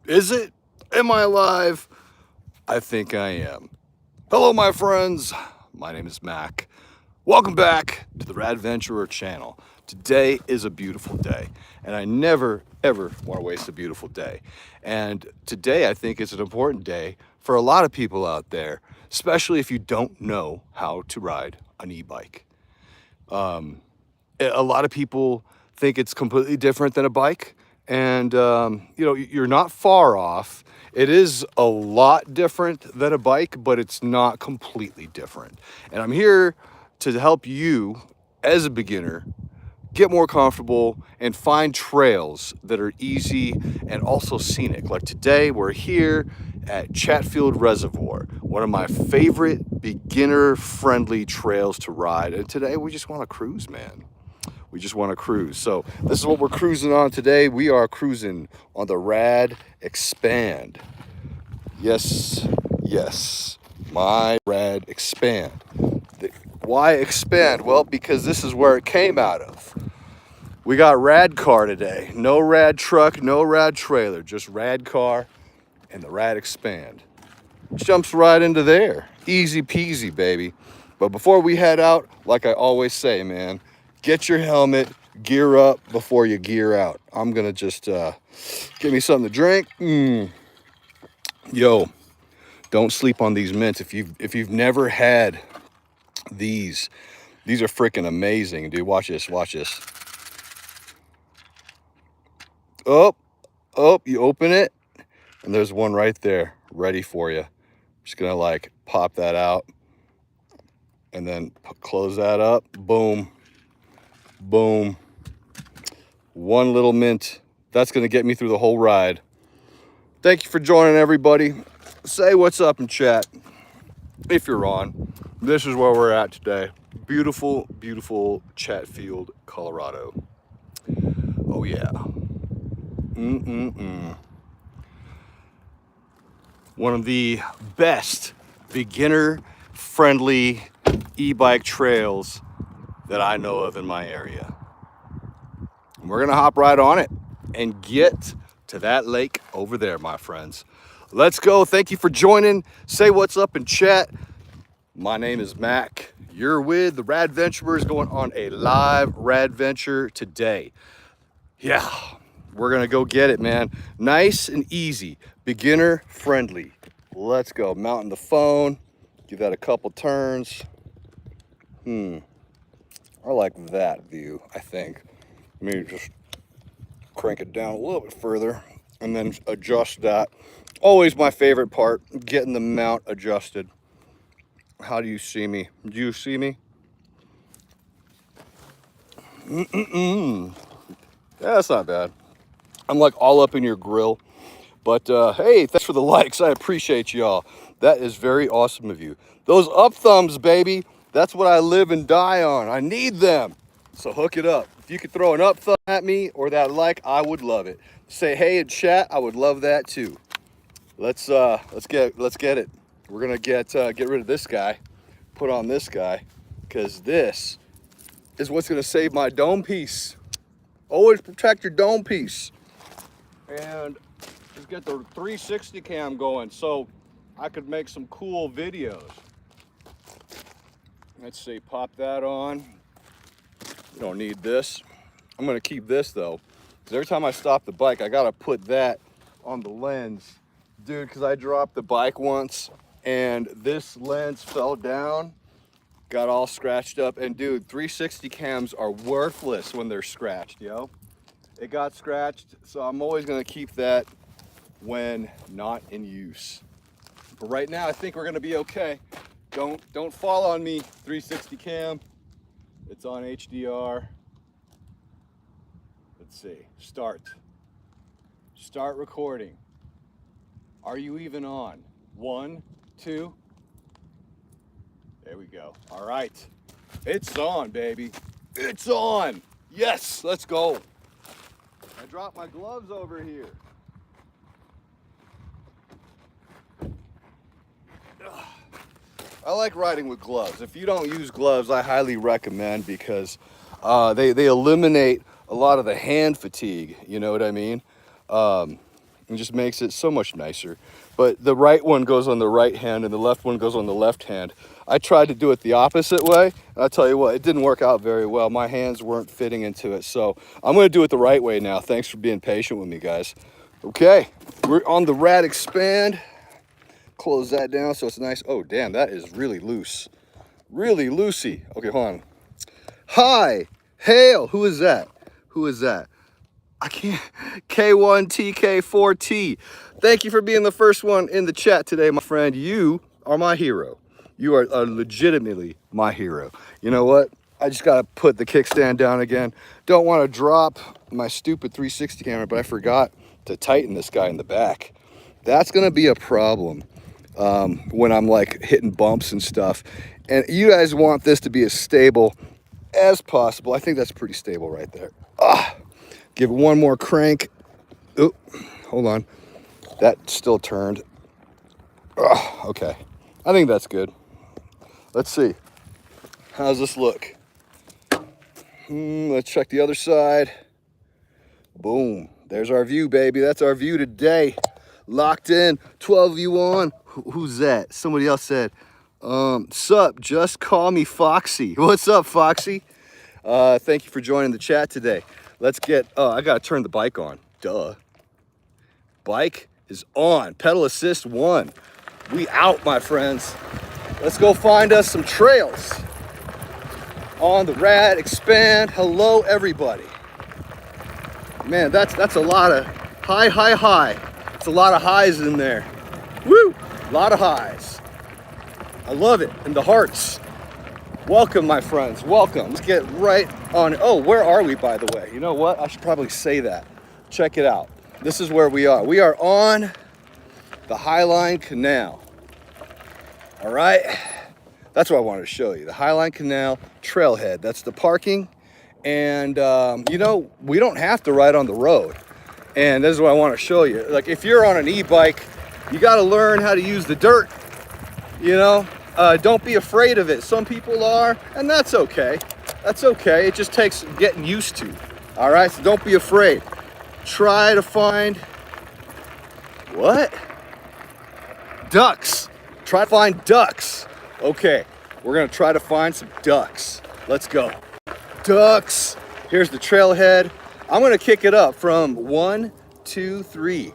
Is it? Am I alive? I think I am. Hello, my friends. My name is Mac. Welcome back to the Radventurer channel. Today is a beautiful day, and I never, ever want to waste a beautiful day. And today, I think, is an important day for a lot of people out there, especially if you don't know how to ride an e-bike. A lot of people think it's completely different than a bike, and you're not far off. It is a lot different than a bike, but it's not completely different. And I'm here to help you as a beginner get more comfortable and find trails that are easy and also scenic. Like today, we're here at Chatfield Reservoir, one of my favorite beginner-friendly trails to ride. And today, we just want to cruise, man. We just want to cruise. So this is what we're cruising on today. We are cruising on the Rad Expand. Yes, yes, my Rad Expand. Why expand? Well, because this is where it came out of. We got Rad car today. No Rad truck, no Rad trailer, just Rad car and the Rad Expand. Jumps right into there. Easy peasy, baby. But before we head out, like I always say, man, get your helmet, gear up before you gear out. I'm gonna just give me something to drink. Yo, don't sleep on these mints. If you've never had these are freaking amazing, dude. Watch this, watch this. Oh, you open it, and there's one right there, ready for you. Just gonna like pop that out, and then close that up. Boom, boom. One little mint. That's gonna get me through the whole ride. Thank you for joining, everybody. Say what's up in chat if you're on. This is where we're at today. Beautiful, beautiful Chatfield, Colorado. Oh yeah. One of the best beginner-friendly e-bike trails that I know of in my area. And we're gonna hop right on it and get to that lake over there, my friends. Let's go. Thank you for joining. Say what's up in chat. My name is Mac. You're with the Radventurers going on a live Radventure today. Yeah, we're gonna go get it, man. Nice and easy, beginner friendly. Let's go. Mounting the phone, give that a couple turns. I like that view, I think. Let me just crank it down a little bit further and then adjust that. Always my favorite part, getting the mount adjusted. How do you see me? Do you see me? Yeah, that's not bad. I'm like all up in your grill. But hey, thanks for the likes. I appreciate y'all. That is very awesome of you. Those up thumbs, baby. That's what I live and die on. I need them. So hook it up. If you could throw an up thumb at me or that like, I would love it. Say hey in chat. I would love that too. Let's get it. We're gonna get rid of this guy. Put on this guy, because this is what's gonna save my dome piece. Always protect your dome piece. And just get the 360 cam going so I could make some cool videos. Let's see, pop that on. You don't need this. I'm gonna keep this though, because every time I stop the bike, I gotta put that on the lens. Dude, because I dropped the bike once and this lens fell down, got all scratched up. And dude, 360 cams are worthless when they're scratched, yo. It got scratched, so I'm always gonna keep that when not in use. But right now, I think we're gonna be okay. Don't fall on me, 360 cam. It's on HDR. Let's see, start recording. Are you even on? 1, 2. There we go. All right, it's on, baby. It's on. Yes, let's go. I dropped my gloves over here. I like riding with gloves. If you don't use gloves, I highly recommend, because they eliminate a lot of the hand fatigue. You know what I mean? It just makes it so much nicer. But the right one goes on the right hand and the left one goes on the left hand. I tried to do it the opposite way. I'll tell you what, it didn't work out very well. My hands weren't fitting into it. So I'm going to do it the right way now. Thanks for being patient with me, guys. Okay, we're on the Rad Expand. Close that down so it's nice. Oh, damn, that is really loose. Really loosey. Okay, hold on. Hi, hail. Who is that? Who is that? I can't. K1TK4T. Thank you for being the first one in the chat today, my friend. You are my hero. You are legitimately my hero. You know what? I just got to put the kickstand down again. Don't want to drop my stupid 360 camera, but I forgot to tighten this guy in the back. That's going to be a problem when I'm like hitting bumps and stuff. And you guys want this to be as stable as possible. I think that's pretty stable right there. Give it one more crank. Oh, hold on. That still turned. Okay. I think that's good. Let's see. How's this look? Let's check the other side. Boom. There's our view, baby. That's our view today. Locked in. 12 view on. Who's that? Somebody else said, sup, just call me Foxy. What's up, Foxy? Thank you for joining the chat today. Let's get, I gotta turn the bike on. Duh. Bike is on. Pedal assist 1. We out, my friends. Let's go find us some trails on the Rad Expand. Hello, everybody. Man, that's a lot of high. It's a lot of highs in there. Woo! A lot of highs. I love it. And the hearts. Welcome, my friends. Welcome. Let's get right on. Oh, where are we, by the way? You know what? I should probably say that. Check it out. This is where we are. We are on the Highline Canal. All right? That's what I wanted to show you. The Highline Canal trailhead. That's the parking. And, you know, we don't have to ride on the road. And this is what I want to show you. Like, if you're on an e-bike, you got to learn how to use the dirt, you know? Don't be afraid of it. Some people are, and that's okay. That's okay. It just takes getting used to. All right, so don't be afraid. Try to find, what? Ducks. Try to find ducks. Okay, we're gonna try to find some ducks. Let's go. Ducks. Here's the trailhead. I'm gonna kick it up from 1, 2, 3.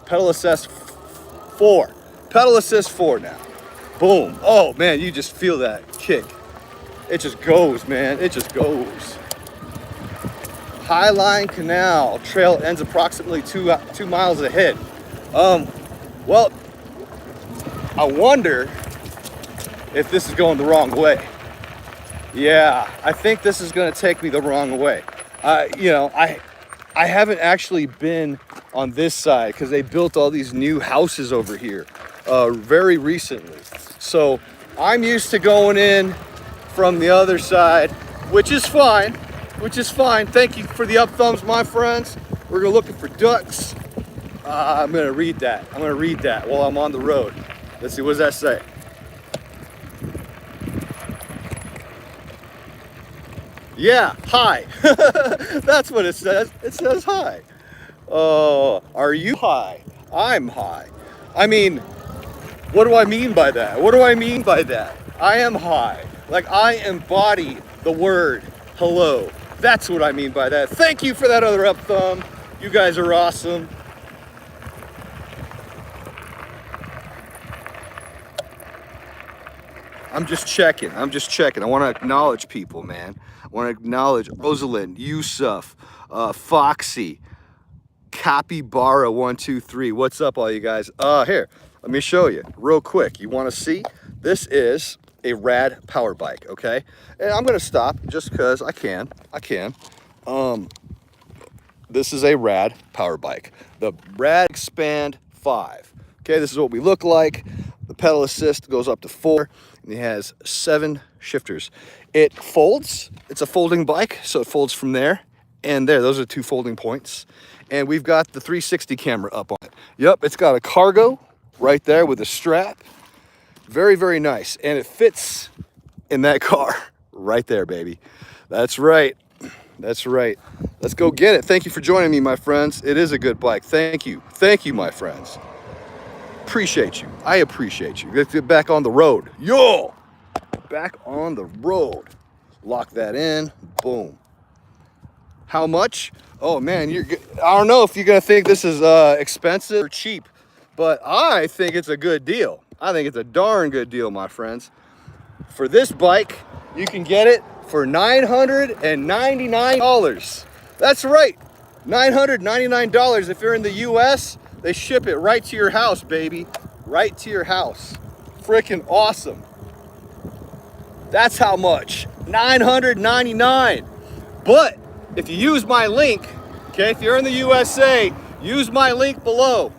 Pedal assist 4. Pedal assist 4 now. Boom. Oh man, you just feel that kick. It just goes, man. It just goes. Highline Canal trail ends approximately 2 miles ahead. Well, I wonder if this is going the wrong way. Yeah, I think this is gonna take me the wrong way. You know, I haven't actually been on this side because they built all these new houses over here very recently. So I'm used to going in from the other side, which is fine, Thank you for the up thumbs, my friends. We're looking for ducks. I'm gonna read that. While I'm on the road. Let's see, what does that say? Yeah, hi. That's what it says. It says hi. Oh, are you high? I'm high. I mean, what do I mean by that? I am high. Like, I embody the word hello. That's what I mean by that. Thank you for that other up thumb. You guys are awesome. I'm just checking. I want to acknowledge people, man. I want to acknowledge Rosalind, Yusuf, Foxy, Capybara 123. What's up, all you guys? Here, let me show you real quick. You want to see? This is a Rad Power Bike, okay? And I'm gonna stop just because I can. This is a Rad Power Bike, the Rad Expand 5. Okay, this is what we look like. The pedal assist goes up to 4, and it has 7 shifters. It folds. It's a folding bike, so it folds from there and there. Those are 2 folding points. And we've got the 360 camera up on it. Yep, it's got a cargo right there with a strap. Very, very nice. And it fits in that car right there, baby. That's right. That's right. Let's go get it. Thank you for joining me, my friends. It is a good bike. Thank you. Thank you, my friends. Appreciate you. I appreciate you. Let's get back on the road. Yo! Back on the road. Lock that in. Boom. How much? Oh man, I don't know if you're gonna think this is expensive or cheap, but I think it's a good deal. I think it's a darn good deal, my friends. For this bike, you can get it for $999. That's right, $999. If you're in the US, they ship it right to your house, baby. Right to your house. Freaking awesome. That's how much, $999. But if you use my link, okay, if you're in the USA, use my link below.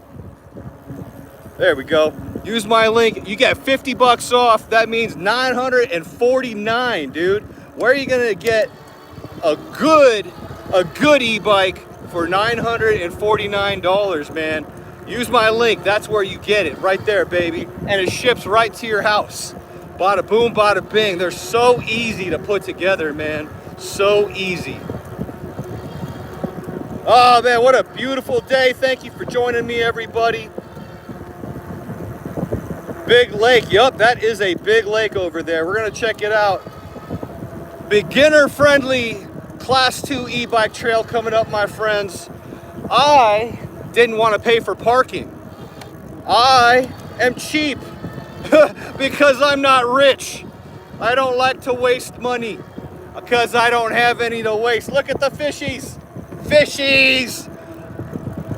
There we go. Use my link. You get 50 bucks off. That means 949, dude. Where are you gonna get a good e-bike for $949, man? Use my link. That's where you get it, right there, baby. And it ships right to your house. Bada boom, bada bing. They're so easy to put together, man. So easy. Oh man, what a beautiful day. Thank you for joining me, everybody. Big lake. Yup, that is a big lake over there. We're gonna check it out. Beginner friendly class 2 e-bike trail coming up, my friends. I didn't want to pay for parking. I am cheap because I'm not rich. I don't like to waste money because I don't have any to waste. Look at the fishies. Fishies.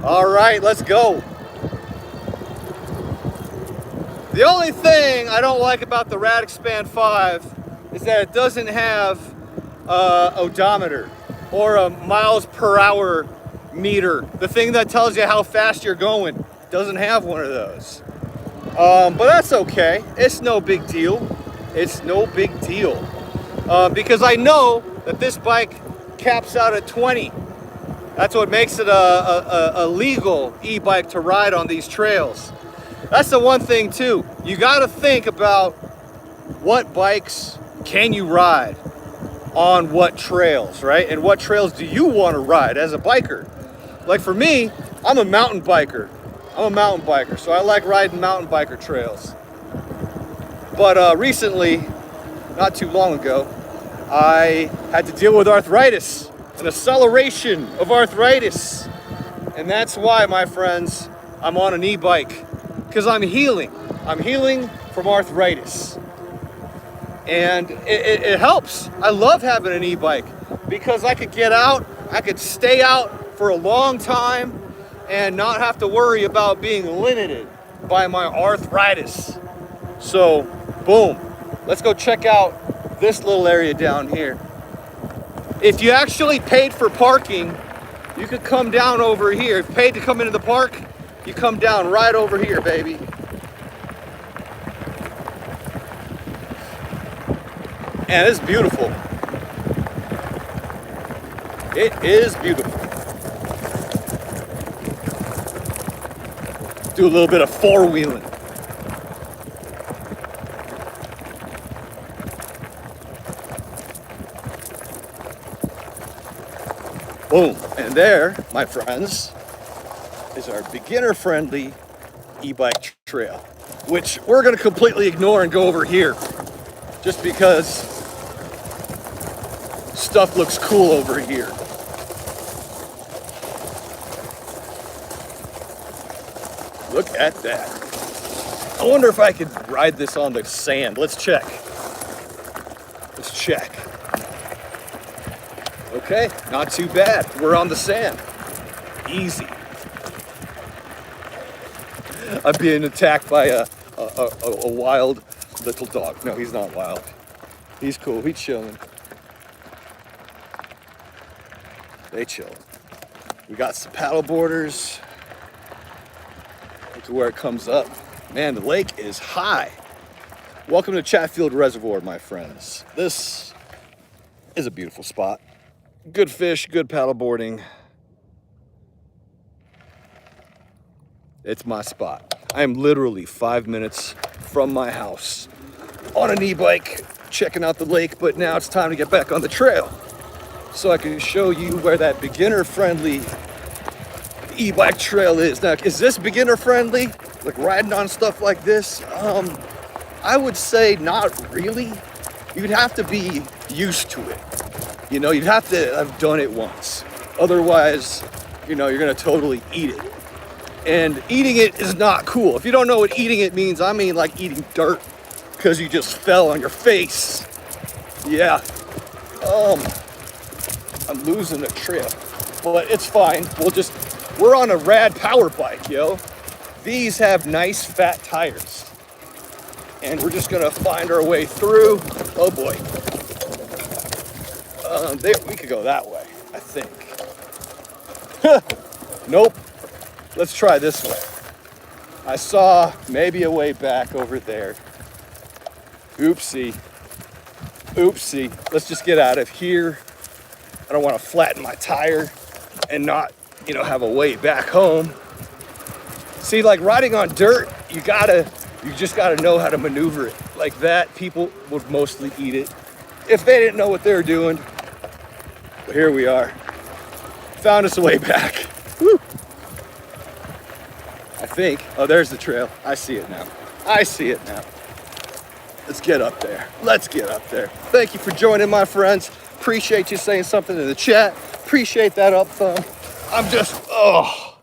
All right, let's go. The only thing I don't like about the Rad Expand 5 is that it doesn't have odometer or a miles per hour meter. The thing that tells you how fast you're going doesn't have one of those. But that's okay. It's no big deal. It's no big deal. Because I know that this bike caps out at 20. That's what makes it a legal e-bike to ride on these trails. That's the one thing too. You got to think about what bikes can you ride on what trails, right? And what trails do you want to ride as a biker? Like for me, I'm a mountain biker. So I like riding mountain biker trails. But recently, not too long ago, I had to deal with arthritis, an acceleration of arthritis. And that's why, my friends, I'm on an e-bike. Because I'm healing. I'm healing from arthritis. And it helps. I love having an e-bike because I could get out, I could stay out for a long time and not have to worry about being limited by my arthritis. So, boom. Let's go check out this little area down here. If you actually paid for parking, you could come down over here. If you paid to come into the park, you come down right over here, baby. And it's beautiful. It is beautiful. Do a little bit of four-wheeling. Boom. And there, my friends, is our beginner-friendly e-bike trail, which we're going to completely ignore and go over here just because stuff looks cool over here. Look at that. I wonder if I could ride this on the sand. Let's check. Let's check. Okay, not too bad. We're on the sand. Easy. I'm being attacked by a wild little dog. No, he's not wild. He's cool. He's chilling. They chill. We got some paddle boarders. Look at where it comes up. Man, the lake is high. Welcome to Chatfield Reservoir, my friends. This is a beautiful spot. Good fish, good paddle boarding. It's my spot. I am literally 5 minutes from my house on an e-bike, checking out the lake, but now it's time to get back on the trail. so I can show you where that beginner-friendly e-bike trail is. Now, is this beginner-friendly? Like riding on stuff like this? I would say not really. You'd have to be used to it. You know, you'd have to have done it once. Otherwise, you know, you're gonna totally eat it. And eating it is not cool. If you don't know what eating it means, I mean like eating dirt because you just fell on your face. Yeah. I'm losing the trail, but it's fine. We're on a Rad Power Bike, yo. These have nice fat tires. And we're just gonna find our way through. Oh boy. We could go that way, I think. Nope. Let's try this way. I saw maybe a way back over there. Oopsie. Oopsie. Let's just get out of here. I don't want to flatten my tire and not, you know, have a way back home. See, like riding on dirt, you just gotta know how to maneuver it. Like that, people would mostly eat it if they didn't know what they were doing. But here we are. Found us a way back. Woo! I think. Oh, there's the trail. I see it now. I see it now. Let's get up there. Let's get up there. Thank you for joining, my friends. Appreciate you saying something in the chat. Appreciate that up thumb. I'm just, I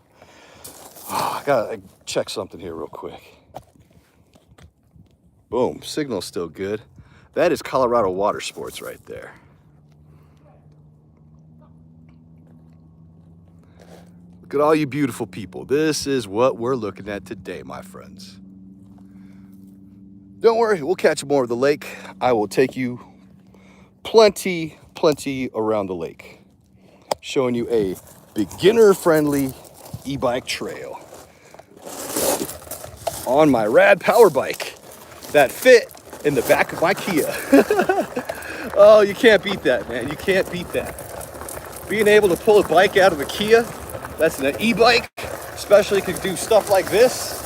gotta check something here real quick. Boom, signal's still good. That is Colorado Water Sports right there. Look at all you beautiful people. This is what we're looking at today, my friends. Don't worry, we'll catch more of the lake. I will take you plenty around the lake, showing you a beginner-friendly e-bike trail on my Rad Power Bike that fit in the back of my Kia. Oh, you can't beat that, man. You can't beat that. Being able to pull a bike out of a Kia, that's an e-bike, especially if you do stuff like this,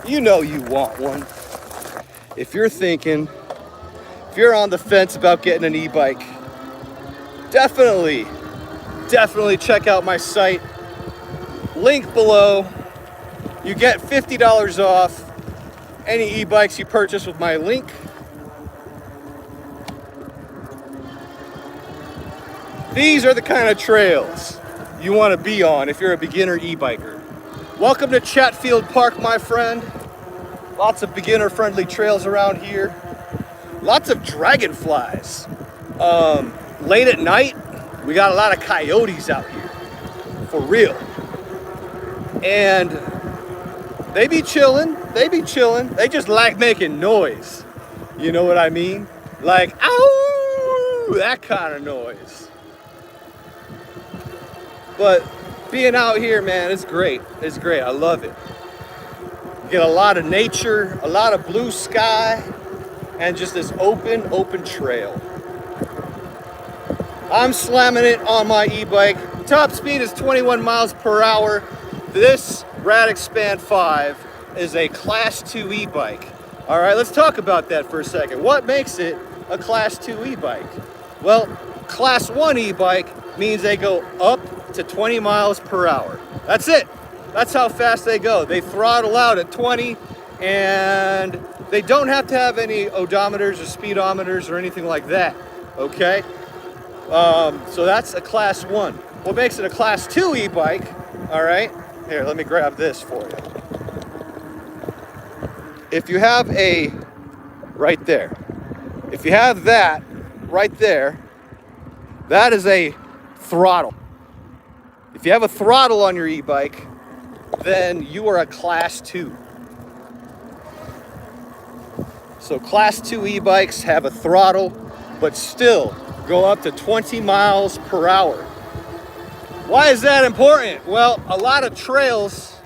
you know you want one. If you're on the fence about getting an e-bike, definitely check out my site. Link below. You get $50 off any e-bikes you purchase with my link. These are the kind of trails you want to be on if you're a beginner e-biker. Welcome to Chatfield Park, my friend. Lots of beginner-friendly trails around here. Lots of dragonflies. Late at night, we got a lot of coyotes out here, for real. And they be chilling. They just like making noise. You know what I mean? Like, ow, that kind of noise. But being out here, man, it's great. It's great. I love it. You get a lot of nature, a lot of blue sky, and just this open trail. I'm slamming it on my e-bike. Top speed is 21 miles per hour. This Rad Expand 5 is a Class 2 e-bike. All right, let's talk about that for a second. What makes it a Class 2 e-bike? Well, Class 1 e-bike means they go up to 20 miles per hour. That's it. That's how fast they go. They throttle out at 20, and they don't have to have any odometers or speedometers or anything like that, okay? So that's a Class 1. What makes it a Class 2 e-bike, all right? Here, let me grab this for you. If you have right there, if you have that right there, that is a throttle. If you have a throttle on your e-bike, then you are a Class 2. So Class 2 e-bikes have a throttle, but still go up to 20 miles per hour. Why is that important? Well, a lot of trails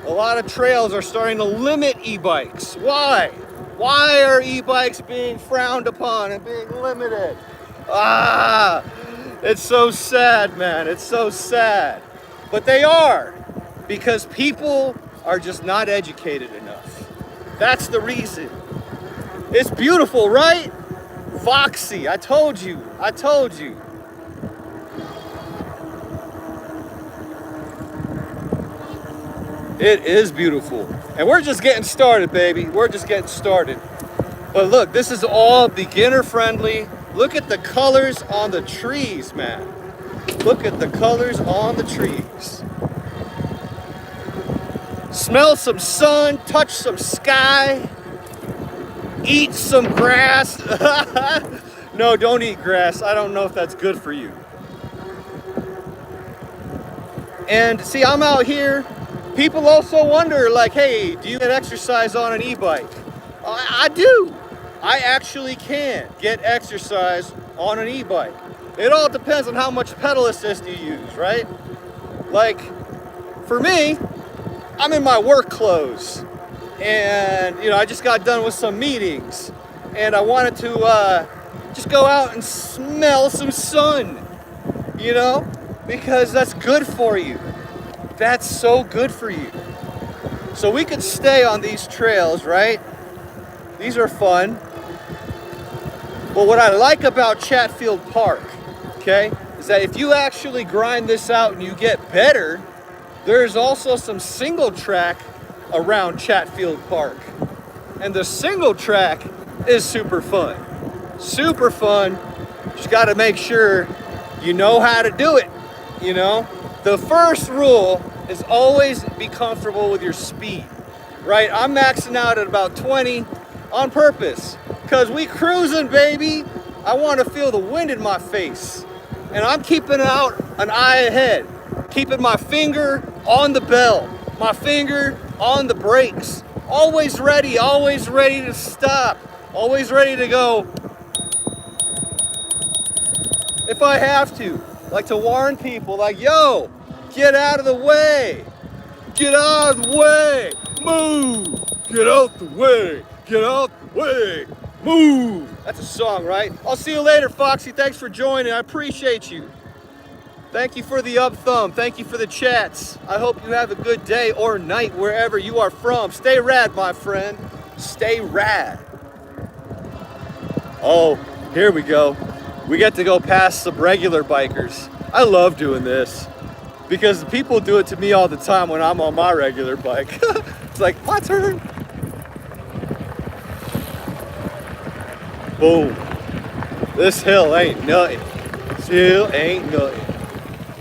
are starting to limit e-bikes. Why? Why are e-bikes being frowned upon and being limited? It's so sad, man. It's so sad. But they are, because people are just not educated enough. That's the reason. It's beautiful, right? Foxy, I told you. It is beautiful. And we're just getting started, baby. We're just getting started. But look, this is all beginner friendly. Look at the colors on the trees, man. Look at the colors on the trees. Smell some sun, touch some sky, eat some grass. No, don't eat grass. I don't know if that's good for you. And see, I'm out here. People also wonder, like, hey, do you get exercise on an e-bike? I do. I actually can get exercise on an e-bike. It all depends on how much pedal assist you use, right? Like, for me, I'm in my work clothes. And, you know, I just got done with some meetings. And I wanted to just go out and smell some sun, you know? Because that's good for you. That's so good for you. So we could stay on these trails, right? These are fun. But what I like about Chatfield Park, okay, is that if you actually grind this out and you get better, there's also some single track around Chatfield Park. And the single track is super fun. Super fun. Just got to make sure you know how to do it, you know? The first rule is always be comfortable with your speed, right? I'm maxing out at about 20 on purpose because we cruising, baby. I want to feel the wind in my face. And I'm keeping out an eye ahead, keeping my finger on the bell, my finger on the brakes, always ready to stop, always ready to go if I have to. Like to warn people, like, yo, get out of the way. Get out of the way. Move. Get out the way. Get out the way. Move. That's a song, right? I'll see you later, Foxy. Thanks for joining. I appreciate you. Thank you for the up thumb. Thank you for the chats. I hope you have a good day or night wherever you are from. Stay rad, my friend. Stay rad. Oh, here we go. We get to go past some regular bikers. I love doing this because people do it to me all the time when I'm on my regular bike. It's like, my turn. Boom. This hill ain't nothing. This hill ain't nothing.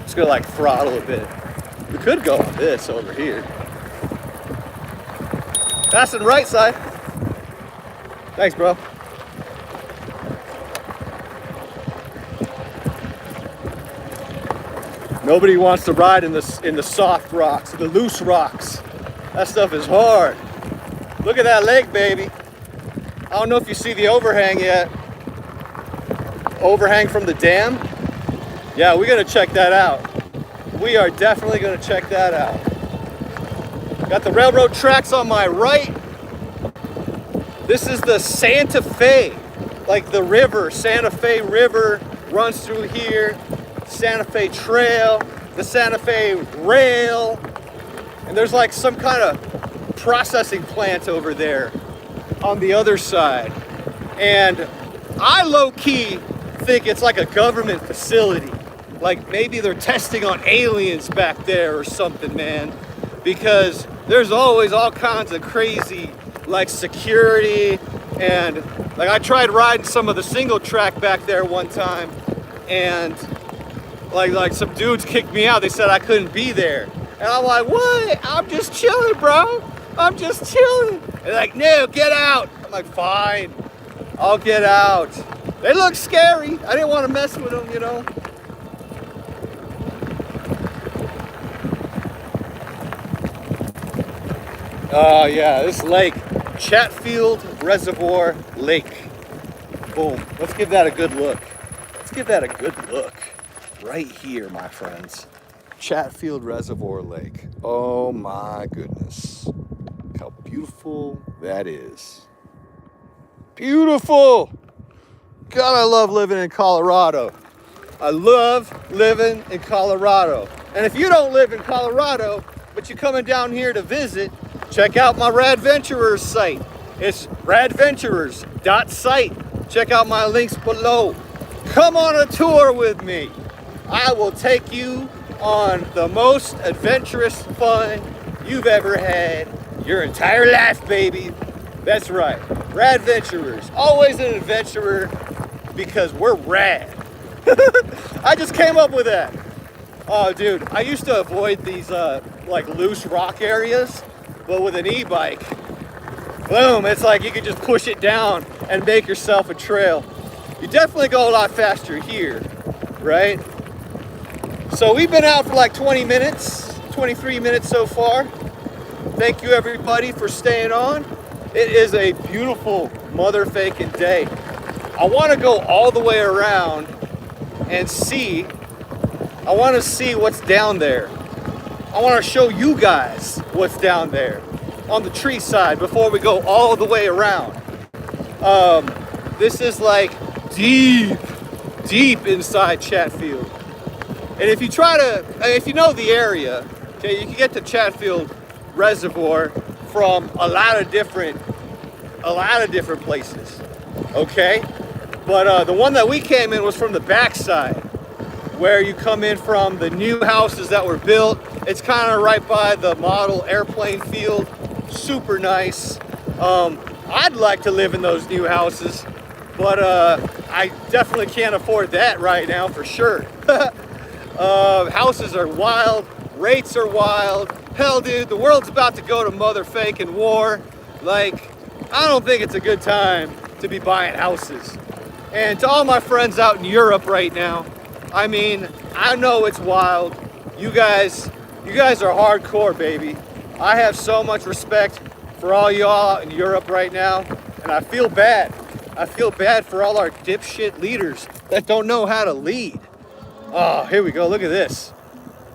Just gonna like throttle a bit. We could go on this over here. Passing right side. Thanks, bro. Nobody wants to ride in the soft rocks, the loose rocks. That stuff is hard. Look at that lake, baby. I don't know if you see the overhang yet. Overhang from the dam. Yeah, we're gonna check that out. We are definitely gonna check that out. Got the railroad tracks on my right. This is the Santa Fe, like the river. Santa Fe River runs through here. Santa Fe Trail, the Santa Fe Rail, and there's like some kind of processing plant over there on the other side. And I low-key think it's like a government facility. Like maybe they're testing on aliens back there or something, man. Because there's always all kinds of crazy like security, and like I tried riding some of the single track back there one time, and like some dudes kicked me out. They said I couldn't be there. And I'm like, what? I'm just chilling, bro. I'm just chilling. They're like, no, get out. I'm like, fine, I'll get out. They look scary. I didn't want to mess with them, you know. Oh yeah, this lake, Chatfield Reservoir Lake. Boom. Let's give that a good look. Let's give that a good look. Right here, my friends. Chatfield Reservoir Lake. Oh my goodness. Look how beautiful that is. Beautiful. God, I love living in Colorado. I love living in Colorado. And if you don't live in Colorado, but you're coming down here to visit, check out my Radventurers site. It's radventurers.site. Check out my links below. Come on a tour with me. I will take you on the most adventurous fun you've ever had your entire life, baby. That's right, Radventurers, always an adventurer because we're rad. I just came up with that. Oh, dude, I used to avoid these like loose rock areas, but with an e-bike, boom, it's like you can just push it down and make yourself a trail. You definitely go a lot faster here, right? So we've been out for like 20 minutes, 23 minutes so far. Thank you everybody for staying on. It is a beautiful mother-faking day. I want to go all the way around and see. I want to see what's down there. I want to show you guys what's down there on the tree side before we go all the way around. This is like deep inside Chatfield. And if you if you know the area, okay, you can get to Chatfield Reservoir from a lot of different places, okay? But the one that we came in was from the backside, where you come in from the new houses that were built. It's kind of right by the model airplane field. Super nice. I'd like to live in those new houses, but I definitely can't afford that right now for sure. Houses are wild, rates are wild. Hell, dude, the world's about to go to mother-faking war. Like, I don't think it's a good time to be buying houses. And to all my friends out in Europe right now, I mean, I know it's wild. You guys are hardcore, baby. I have so much respect for all y'all out in Europe right now, and I feel bad. I feel bad for all our dipshit leaders that don't know how to lead. Oh, here we go, look at this.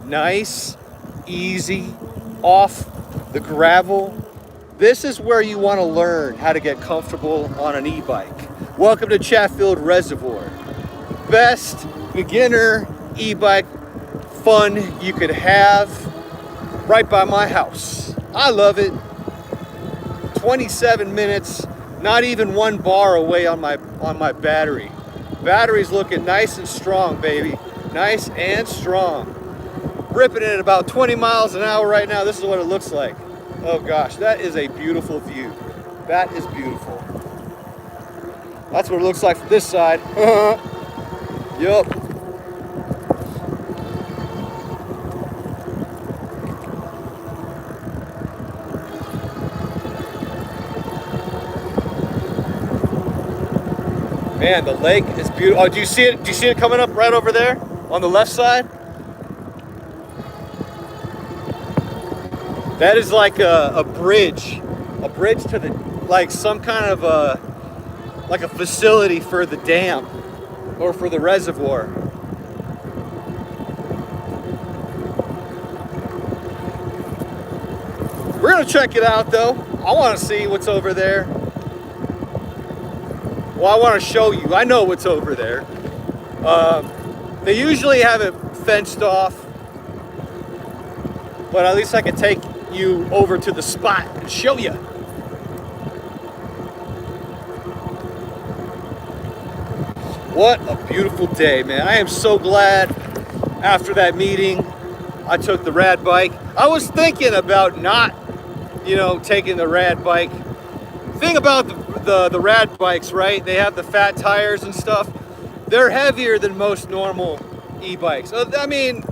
Nice, easy, off the gravel. This is where you want to learn how to get comfortable on an e-bike. Welcome to Chatfield Reservoir. Best beginner e-bike fun you could have right by my house. I love it. 27 minutes, not even one bar away on my battery. Battery's looking nice and strong, baby. Nice and strong. Ripping it at about 20 miles an hour right now. This is what it looks like. Oh gosh, that is a beautiful view. That is beautiful. That's what it looks like from this side. Yup. Man, the lake is beautiful. Oh, do you see it? Do you see it coming up right over there on the left side? That is like a bridge to the, like some kind of like a facility for the dam or for the reservoir. We're gonna check it out though. I want to see what's over there. Well, I want to show you. I know what's over there. They usually have it fenced off, but at least I can take you over to the spot and show you. What a beautiful day, man. I am so glad after that meeting I took the Rad bike. I was thinking about not, taking the Rad bike. Thing about the Rad bikes, right? They have the fat tires and stuff. They're heavier than most normal e-bikes. I mean,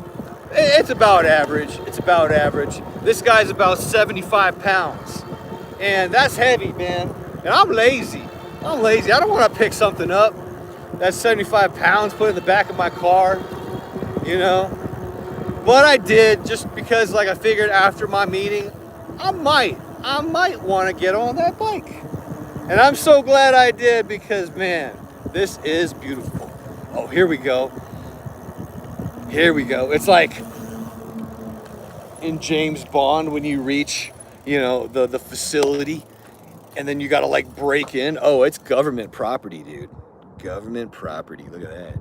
it's about average. It's about average. This guy's about 75 pounds. And that's heavy, man. And I'm lazy. I don't want to pick something up that's 75 pounds, put it in the back of my car, But I did just because, like, I figured after my meeting, I might want to get on that bike. And I'm so glad I did because, man, this is beautiful. Oh, here we go. Here we go. It's like in James Bond when you reach, the facility and then you got to like break in. Oh, it's government property, dude. Government property. Look at that.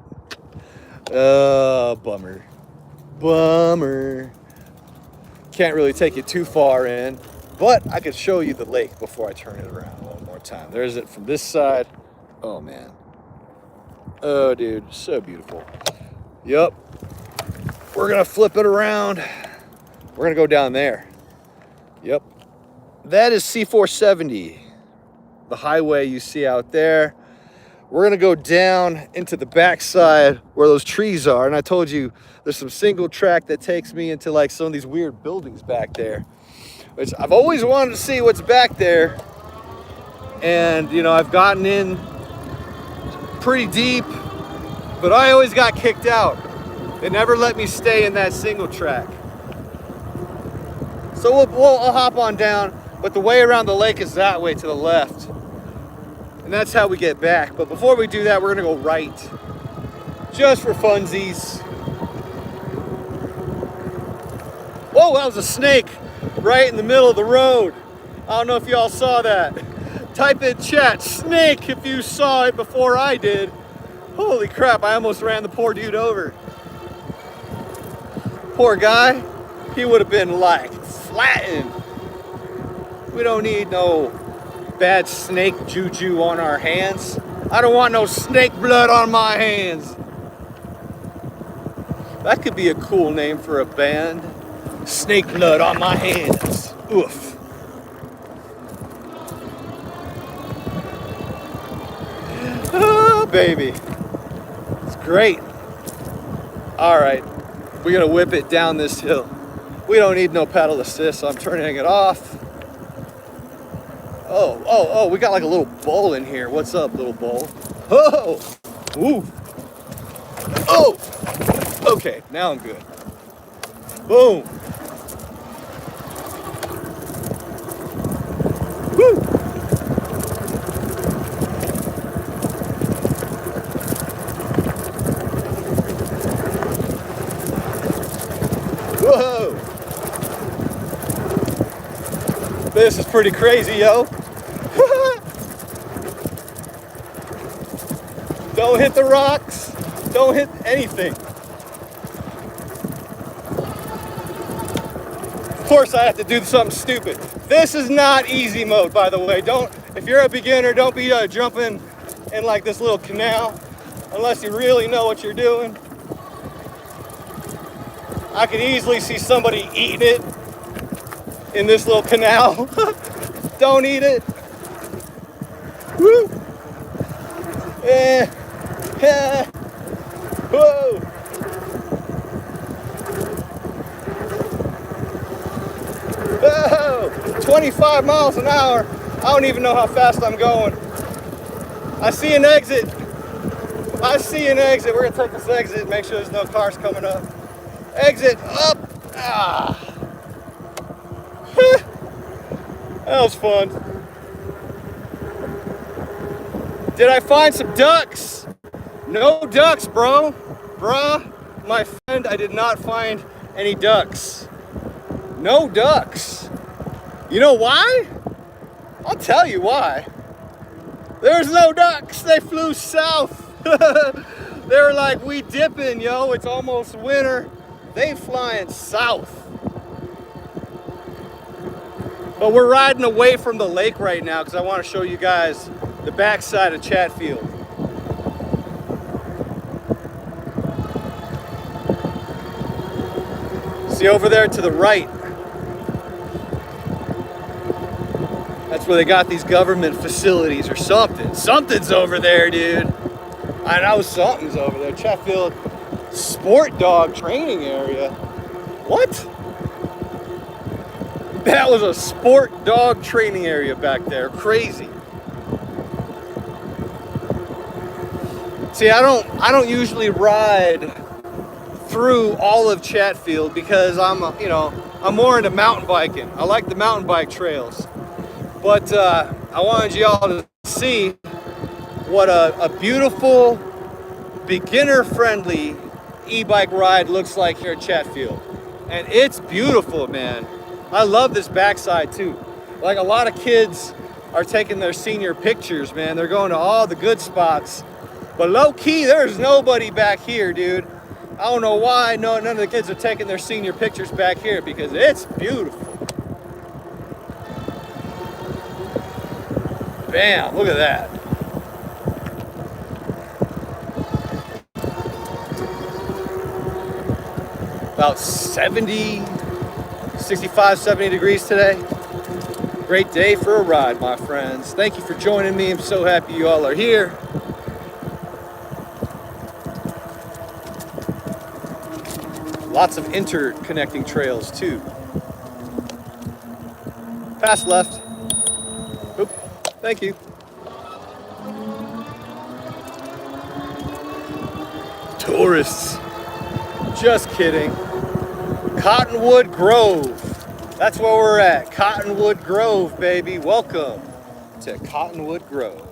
Oh, bummer. Bummer. Can't really take it too far in, but I could show you the lake before I turn it around one more time. There's it from this side. Oh, man. Oh, dude, so beautiful. Yup. We're going to flip it around. We're going to go down there. Yep. That is C470, the highway you see out there. We're gonna go down into the backside where those trees are. And I told you there's some single track that takes me into like some of these weird buildings back there, which I've always wanted to see what's back there. And you know, I've gotten in pretty deep, but I always got kicked out. They never let me stay in that single track. So I'll hop on down, but the way around the lake is that way to the left. And that's how we get back. But before we do that, we're gonna go right, just for funsies. Whoa, that was a snake right in the middle of the road. I don't know if y'all saw that. Type in chat, snake, if you saw it before I did. Holy crap, I almost ran the poor dude over. Poor guy, he would have been like flattened. We don't need no bad snake juju on our hands. I don't want no snake blood on my hands. That could be a cool name for a band. Snake blood on my hands. Oof. Oh, baby. It's great. All right. We're gonna whip it down this hill. We don't need no pedal assist, so I'm turning it off. Oh, we got like a little bowl in here. What's up, little bowl? Oh, ooh. Oh, okay, now I'm good. Boom. Woo. Whoa. This is pretty crazy, yo. Don't hit the rocks. Don't hit anything. Of course I have to do something stupid. This is not easy mode, by the way. If you're a beginner, don't be jumping in like this little canal unless you really know what you're doing. I could easily see somebody eating it in this little canal. Don't eat it. Woo. Whoa. Oh, 25 miles an hour. I don't even know how fast I'm going. I see an exit. We're gonna take this exit, make sure there's no cars coming up. Exit up. Ah. That was fun. Did I find some ducks? No ducks, bro. Bruh, my friend, I did not find any ducks. No ducks. You know why? I'll tell you why. There's no ducks. They flew south. They were like, we dipping, yo. It's almost winter. They flying south. But we're riding away from the lake right now because I want to show you guys the backside of Chatfield. See over there to the right? That's where they got these government facilities or something. Something's over there, dude. I know something's over there. Chatfield Sport Dog Training Area. What? That was a sport dog training area back there. Crazy. See, I don't usually ride through all of Chatfield because I'm more into mountain biking. I like the mountain bike trails. But I wanted y'all to see what a beautiful, beginner-friendly e-bike ride looks like here at Chatfield. And it's beautiful, man. I love this backside too. Like a lot of kids are taking their senior pictures, man. They're going to all the good spots. But low key, there's nobody back here, dude. I don't know why none of the kids are taking their senior pictures back here because it's beautiful. Bam, look at that. About 65, 70 degrees today. Great day for a ride, my friends. Thank you for joining me. I'm so happy you all are here. Lots of interconnecting trails too. Pass left. Oop, thank you. Tourists. Just kidding. Cottonwood Grove. That's where we're at. Cottonwood Grove, baby. Welcome to Cottonwood Grove.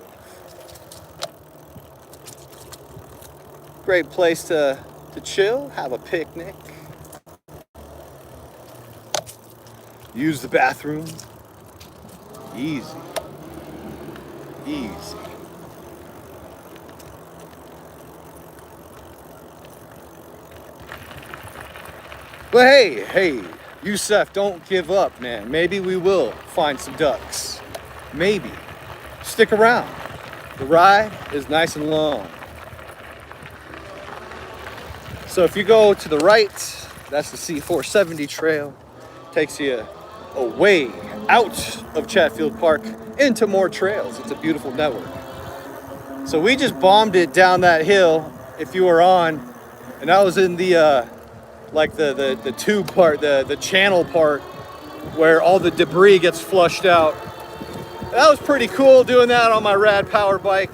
Great place to chill, have a picnic, use the bathroom. Easy. Easy. But hey, Yusef, don't give up, man. Maybe we will find some ducks. Maybe. Stick around. The ride is nice and long. So if you go to the right, that's the C470 trail. Takes you away out of Chatfield Park into more trails. It's a beautiful network. So we just bombed it down that hill, if you were on, and I was in the like the tube part, the channel part, where all the debris gets flushed out. That was pretty cool doing that on my Rad Power Bike.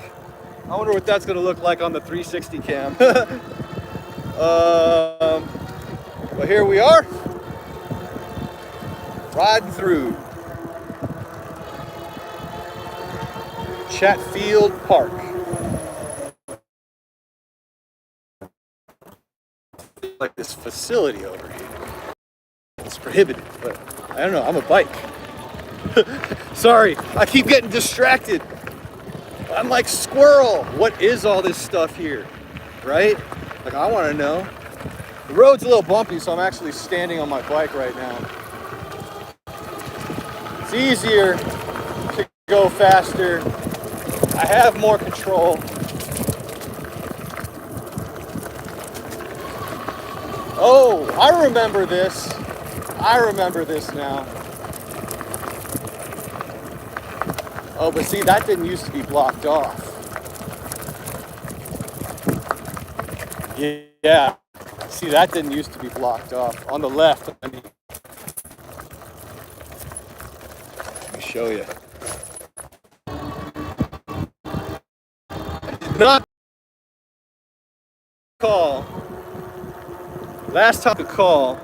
I wonder what that's gonna look like on the 360 cam. But here we are, riding through Chatfield Park. Like this facility over here. It's prohibited, but I don't know, I'm a bike. Sorry, I keep getting distracted. I'm like squirrel. What is all this stuff here, right? Like, I want to know. The road's a little bumpy, so I'm actually standing on my bike right now. It's easier to go faster. I have more control. Oh, I remember this. I remember this now. Oh, but see, that didn't used to be blocked off. Yeah, see, that didn't used to be blocked off. On the left, let me show you. I did not call. Last time I call,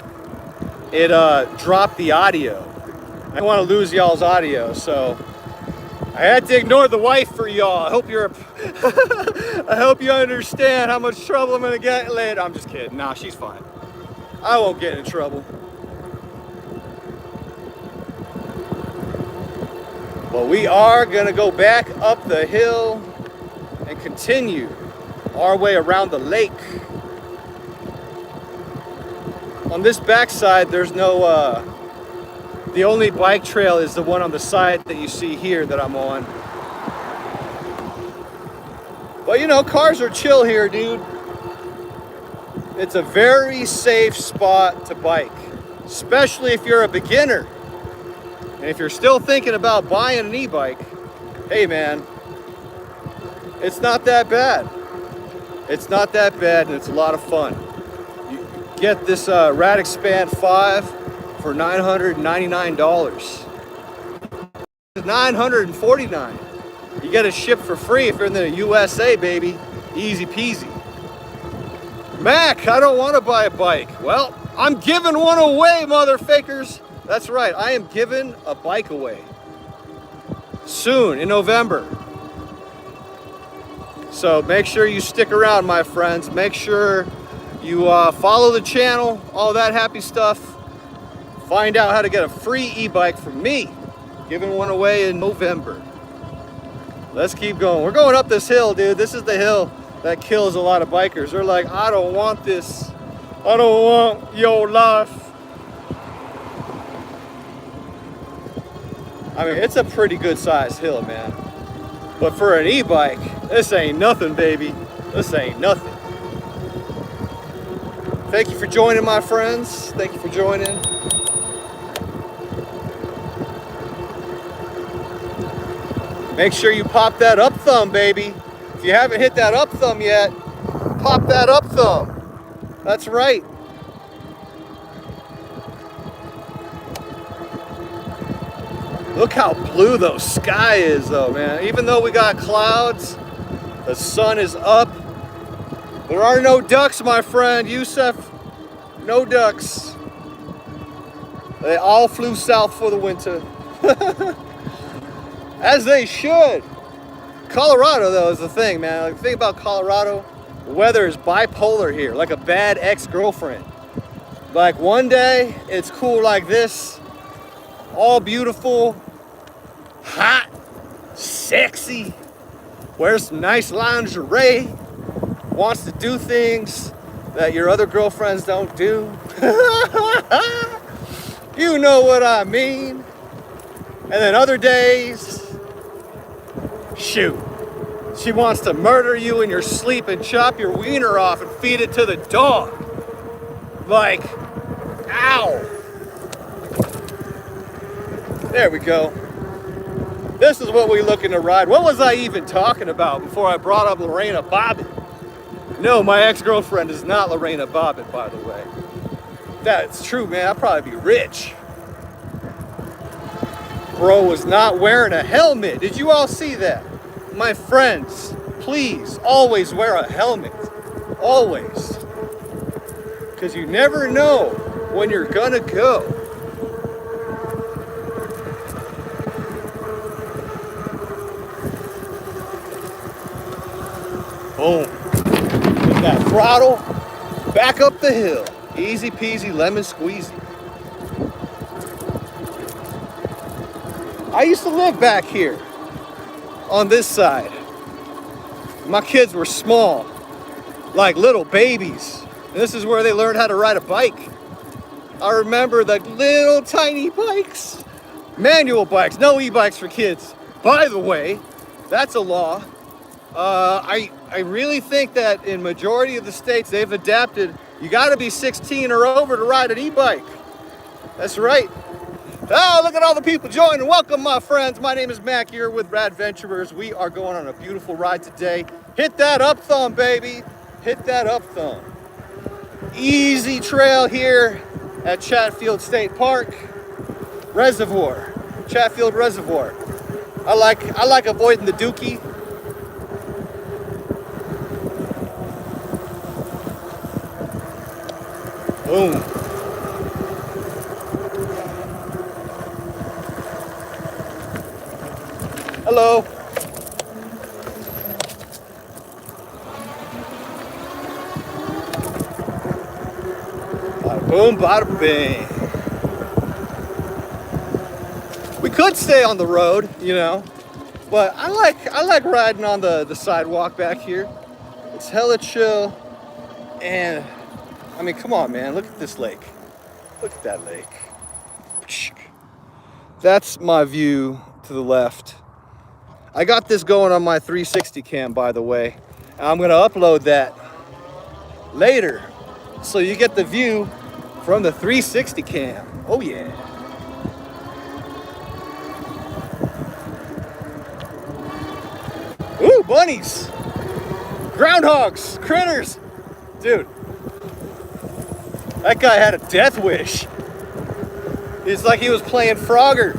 it dropped the audio. I don't want to lose y'all's audio, so I had to ignore the wife for y'all. I hope you're I hope you understand how much trouble I'm gonna get later. I'm just kidding. Nah, she's fine. I won't get in trouble. But we are gonna go back up the hill and continue our way around the lake. On this backside, there's no, the only bike trail is the one on the side that you see here that I'm on. But you know, cars are chill here, dude. It's a very safe spot to bike, especially if you're a beginner. And if you're still thinking about buying an e-bike, hey man, it's not that bad. It's not that bad, and it's a lot of fun. You get this Rad Expand 5 for $999. $949. You get it shipped for free if you're in the USA, baby. Easy peasy. Mac, I don't want to buy a bike. Well, I'm giving one away, motherfuckers. That's right, I am giving a bike away. Soon, in November. So make sure you stick around, my friends. Make sure you follow the channel, all that happy stuff. Find out how to get a free e-bike from me. Giving one away in November. Let's keep going. We're going up this hill, dude. This is the hill that kills a lot of bikers. They're like, I don't want this. I don't want your life. I mean, it's a pretty good sized hill, man. But for an e-bike, this ain't nothing, baby. This ain't nothing. Thank you for joining, my friends. Thank you for joining. Make sure you pop that up thumb, baby. If you haven't hit that up thumb yet, pop that up thumb. That's right. Look how blue the sky is though, man. Even though we got clouds, the sun is up. There are no ducks, my friend, Yusuf. No ducks. They all flew south for the winter. As they should. Colorado though is the thing, man. Like, the thing about Colorado, the weather is bipolar here, like a bad ex-girlfriend. Like one day it's cool like this, all beautiful, hot, sexy, wears some nice lingerie, wants to do things that your other girlfriends don't do. You know what I mean. And then other days, shoot, she wants to murder you in your sleep and chop your wiener off and feed it to the dog. Like, ow. There we go. This is what we're looking to ride. What was I even talking about before I brought up Lorena Bobbitt? No, my ex-girlfriend is not Lorena Bobbitt, by the way. That's true, man. I'd probably be rich. Bro was not wearing a helmet. Did you all see that? My friends, please always wear a helmet. Always. Because you never know when you're gonna go. Boom. With that throttle, back up the hill. Easy peasy, lemon squeezy. I used to live back here on this side. My kids were small, like little babies. And this is where they learned how to ride a bike. I remember the little tiny bikes, manual bikes, no e-bikes for kids. By the way, that's a law. I really think that in majority of the states they've adapted. You got to be 16 or over to ride an e-bike. That's right. Oh, look at all the people joining. Welcome, my friends. My name is Mac here with Radventurers. We are going on a beautiful ride today. Hit that up thumb, baby. Hit that up thumb. Easy trail here at Chatfield State Park. Reservoir. Chatfield Reservoir. I like avoiding the dookie. Boom. Hello. Bada boom, bada bing. We could stay on the road, you know, but I like riding on the sidewalk back here. It's hella chill, and I mean, come on, man. Look at this lake. Look at that lake. That's my view to the left. I got this going on my 360 cam, by the way. I'm going to upload that later so you get the view from the 360 cam. Oh, yeah. Ooh, bunnies. Groundhogs. Critters. Dude. That guy had a death wish. It's like he was playing Frogger.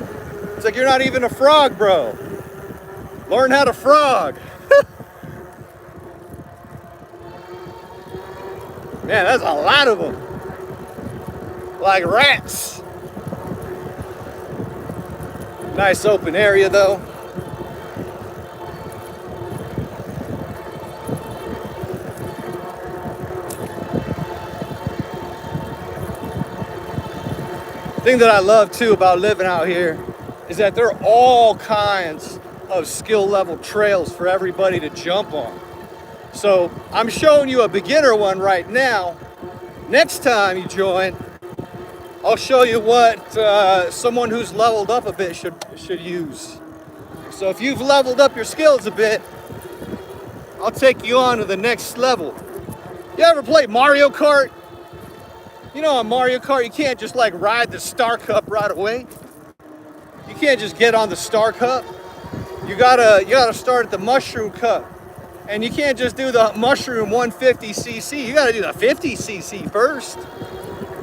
It's like, you're not even a frog, bro. Learn how to frog. Man, that's a lot of them. Like rats. Nice open area, though. The thing that I love too about living out here is that there are all kinds of skill level trails for everybody to jump on. So I'm showing you a beginner one right now. Next time you join, I'll show you what someone who's leveled up a bit should use. So if you've leveled up your skills a bit, I'll take you on to the next level. You ever play Mario Kart? You know, on Mario Kart, you can't just like ride the Star Cup right away. You can't just get on the Star Cup. you gotta start at the mushroom cup. And you can't just do the mushroom 150cc. You gotta do the 50cc first.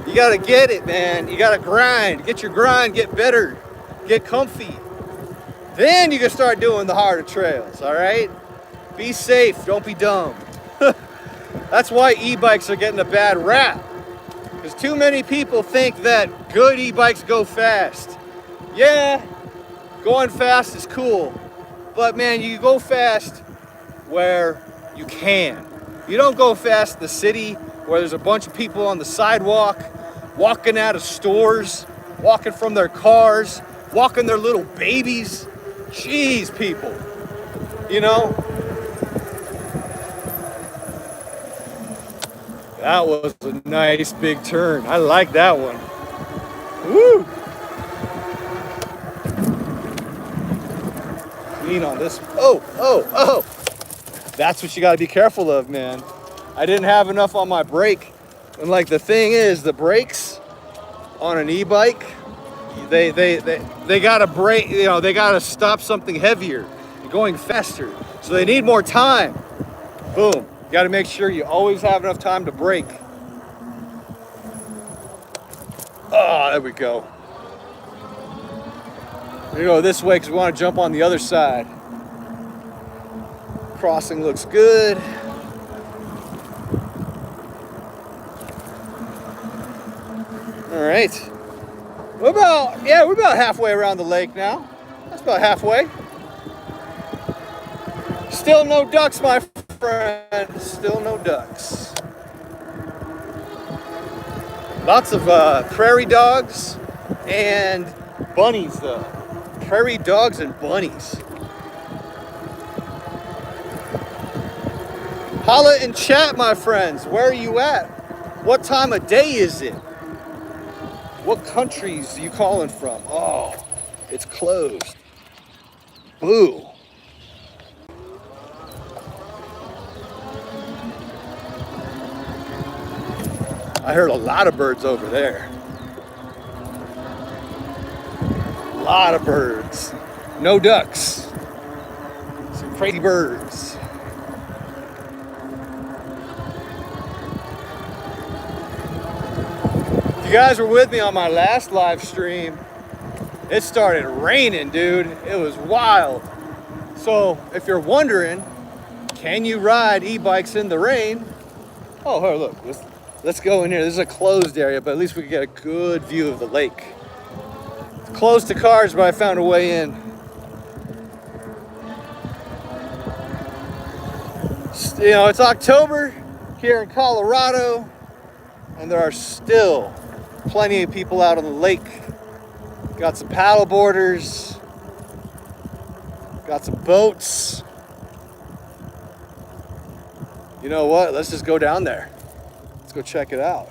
You gotta get it, man. You gotta grind, get your grind, get better, get comfy. Then you can start doing the harder trails, all right? Be safe, don't be dumb. That's why e-bikes are getting a bad rap. Because too many people think that good e-bikes go fast. Yeah, going fast is cool. But man, you go fast where you can. You don't go fast in the city where there's a bunch of people on the sidewalk, walking out of stores, walking from their cars, walking their little babies. Jeez, people, you know? That was a nice big turn. I like that one. Woo! Lean on this. Oh, oh, oh. That's what you gotta be careful of, man. I didn't have enough on my brake. And like the thing is, the brakes on an e-bike, they gotta brake, you know, they gotta stop something heavier, going faster. So they need more time. Boom. You gotta make sure you always have enough time to brake. Oh, there we go. We go this way because we want to jump on the other side. Crossing looks good. All right. We're about halfway around the lake now. That's about halfway. Still no ducks, my friend. Still no ducks. Lots of prairie dogs and bunnies, though. Prairie dogs and bunnies. Holla in chat, my friends. Where are you at? What time of day is it? What countries are you calling from? Oh, it's closed. Boo. I heard a lot of birds over there. A lot of birds. No ducks. Some crazy birds. If you guys were with me on my last live stream, it started raining, dude. It was wild. So if you're wondering, can you ride e-bikes in the rain? Oh, hey, look, let's go in here. This is a closed area, but at least we can get a good view of the lake. It's closed to cars, but I found a way in. You know, it's October here in Colorado, and there are still plenty of people out on the lake. Got some paddle boarders, got some boats. You know what? Let's just go down there. Let's go check it out.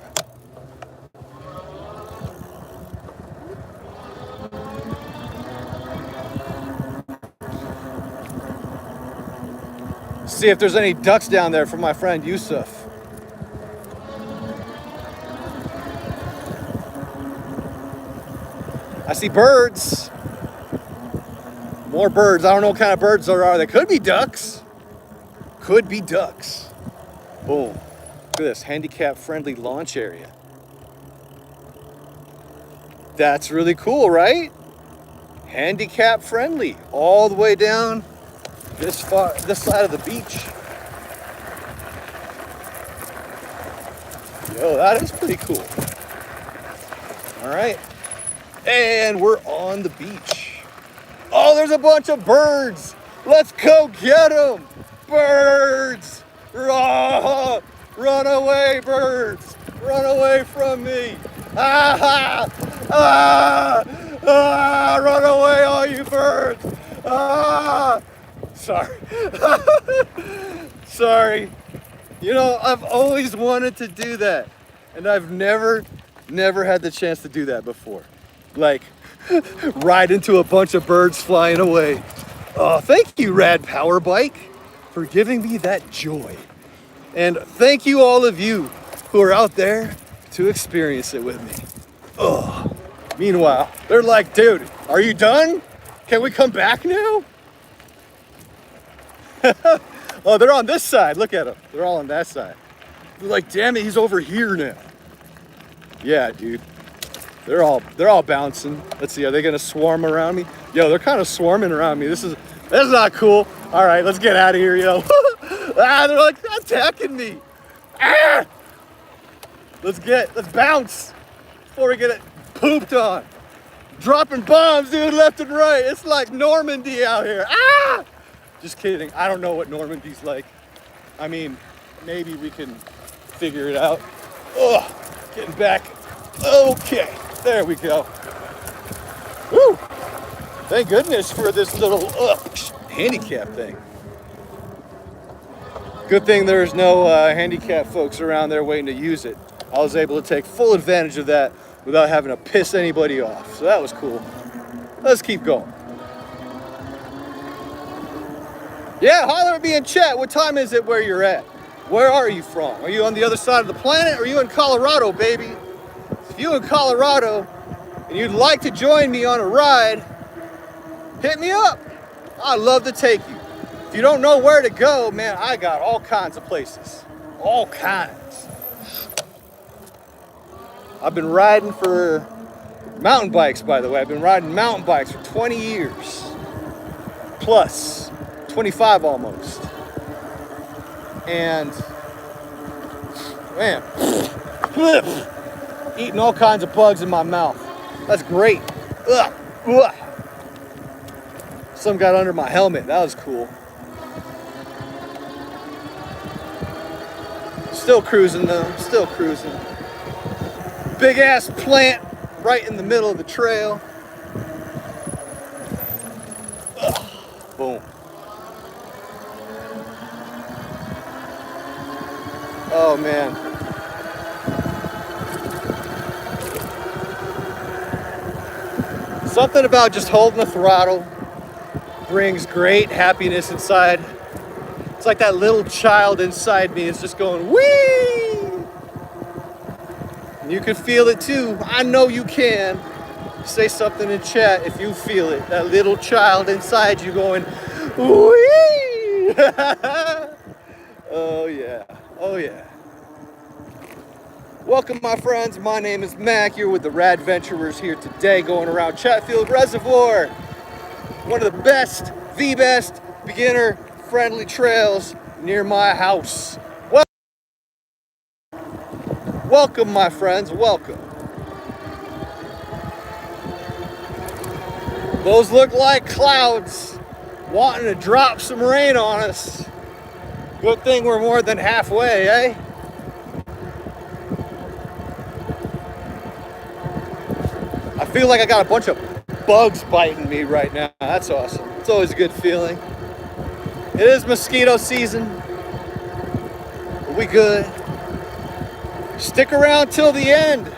See if there's any ducks down there from my friend Yusuf. I see birds. More birds. I don't know what kind of birds there are. They could be ducks. Could be ducks. Boom. Look at this handicap-friendly launch area. That's really cool, right? Handicap-friendly. All the way down this side of the beach. Yo, that is pretty cool. All right. And we're on the beach. Oh, there's a bunch of birds. Let's go get them. Birds. Run away, birds. Run away from me. Ah, ah, ah, run away, all you birds. Ah. Sorry. Sorry. You know, I've always wanted to do that. And I've never had the chance to do that before. Like, ride into a bunch of birds flying away. Oh, thank you, Rad Power Bike, for giving me that joy. And thank you all of you who are out there to experience it with me. Oh, meanwhile, they're like, dude, are you done? Can we come back now? Oh, they're on this side. Look at them. They're all on that side. They're like, damn it, he's over here now. Yeah, dude. They're all bouncing. Let's see, are they gonna swarm around me? Yo, they're kind of swarming around me. That's not cool. All right, let's get out of here, yo. They're like attacking me. Ah! Let's bounce before we get it pooped on. Dropping bombs, dude, left and right. It's like Normandy out here. Ah! Just kidding. I don't know what Normandy's like. I mean, maybe we can figure it out. Oh, getting back. Okay, there we go. Woo! Thank goodness for this little handicap thing. Good thing there's no handicap folks around there waiting to use it. I was able to take full advantage of that without having to piss anybody off. So that was cool. Let's keep going. Yeah, holler at me in chat. What time is it where you're at? Where are you from? Are you on the other side of the planet or are you in Colorado, baby? If you're in Colorado and you'd like to join me on a ride, hit me up. I'd love to take you. If you don't know where to go, man, I got all kinds of places. All kinds. I've been riding for mountain bikes, by the way. I've been riding mountain bikes for 20 years. Plus, 25 almost. And, man, eating all kinds of bugs in my mouth. That's great. Ugh. Ugh. Some got under my helmet. That was cool. Still cruising though. Still cruising. Big ass plant right in the middle of the trail. Ugh. Boom. Oh man. Something about just holding the throttle brings great happiness inside. It's like that little child inside me is just going, whee! And you can feel it too. I know you can. Say something in chat if you feel it. That little child inside you going, whee! Oh yeah, oh yeah. Welcome my friends, my name is Mac. You're with the Radventurers here today going around Chatfield Reservoir. One of the best beginner friendly trails near my house. Welcome my friends, welcome. Those look like clouds wanting to drop some rain on us. Good thing we're more than halfway, eh? I feel like I got a bunch of bugs biting me right now. That's awesome. It's always a good feeling. It is mosquito season. But we good. Stick around till the end.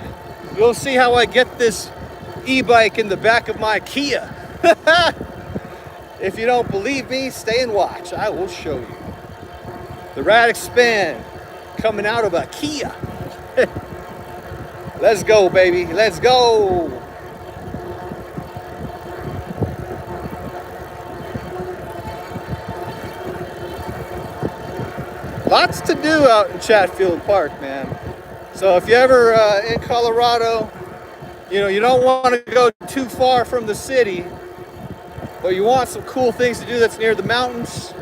You'll see how I get this e-bike in the back of my Kia. If you don't believe me, stay and watch. I will show you. The Rad Expand coming out of a Kia. Let's go, baby. Let's go. Lots to do out in Chatfield Park, man. So if you're ever in Colorado, you don't want to go too far from the city, but you want some cool things to do that's near the mountains,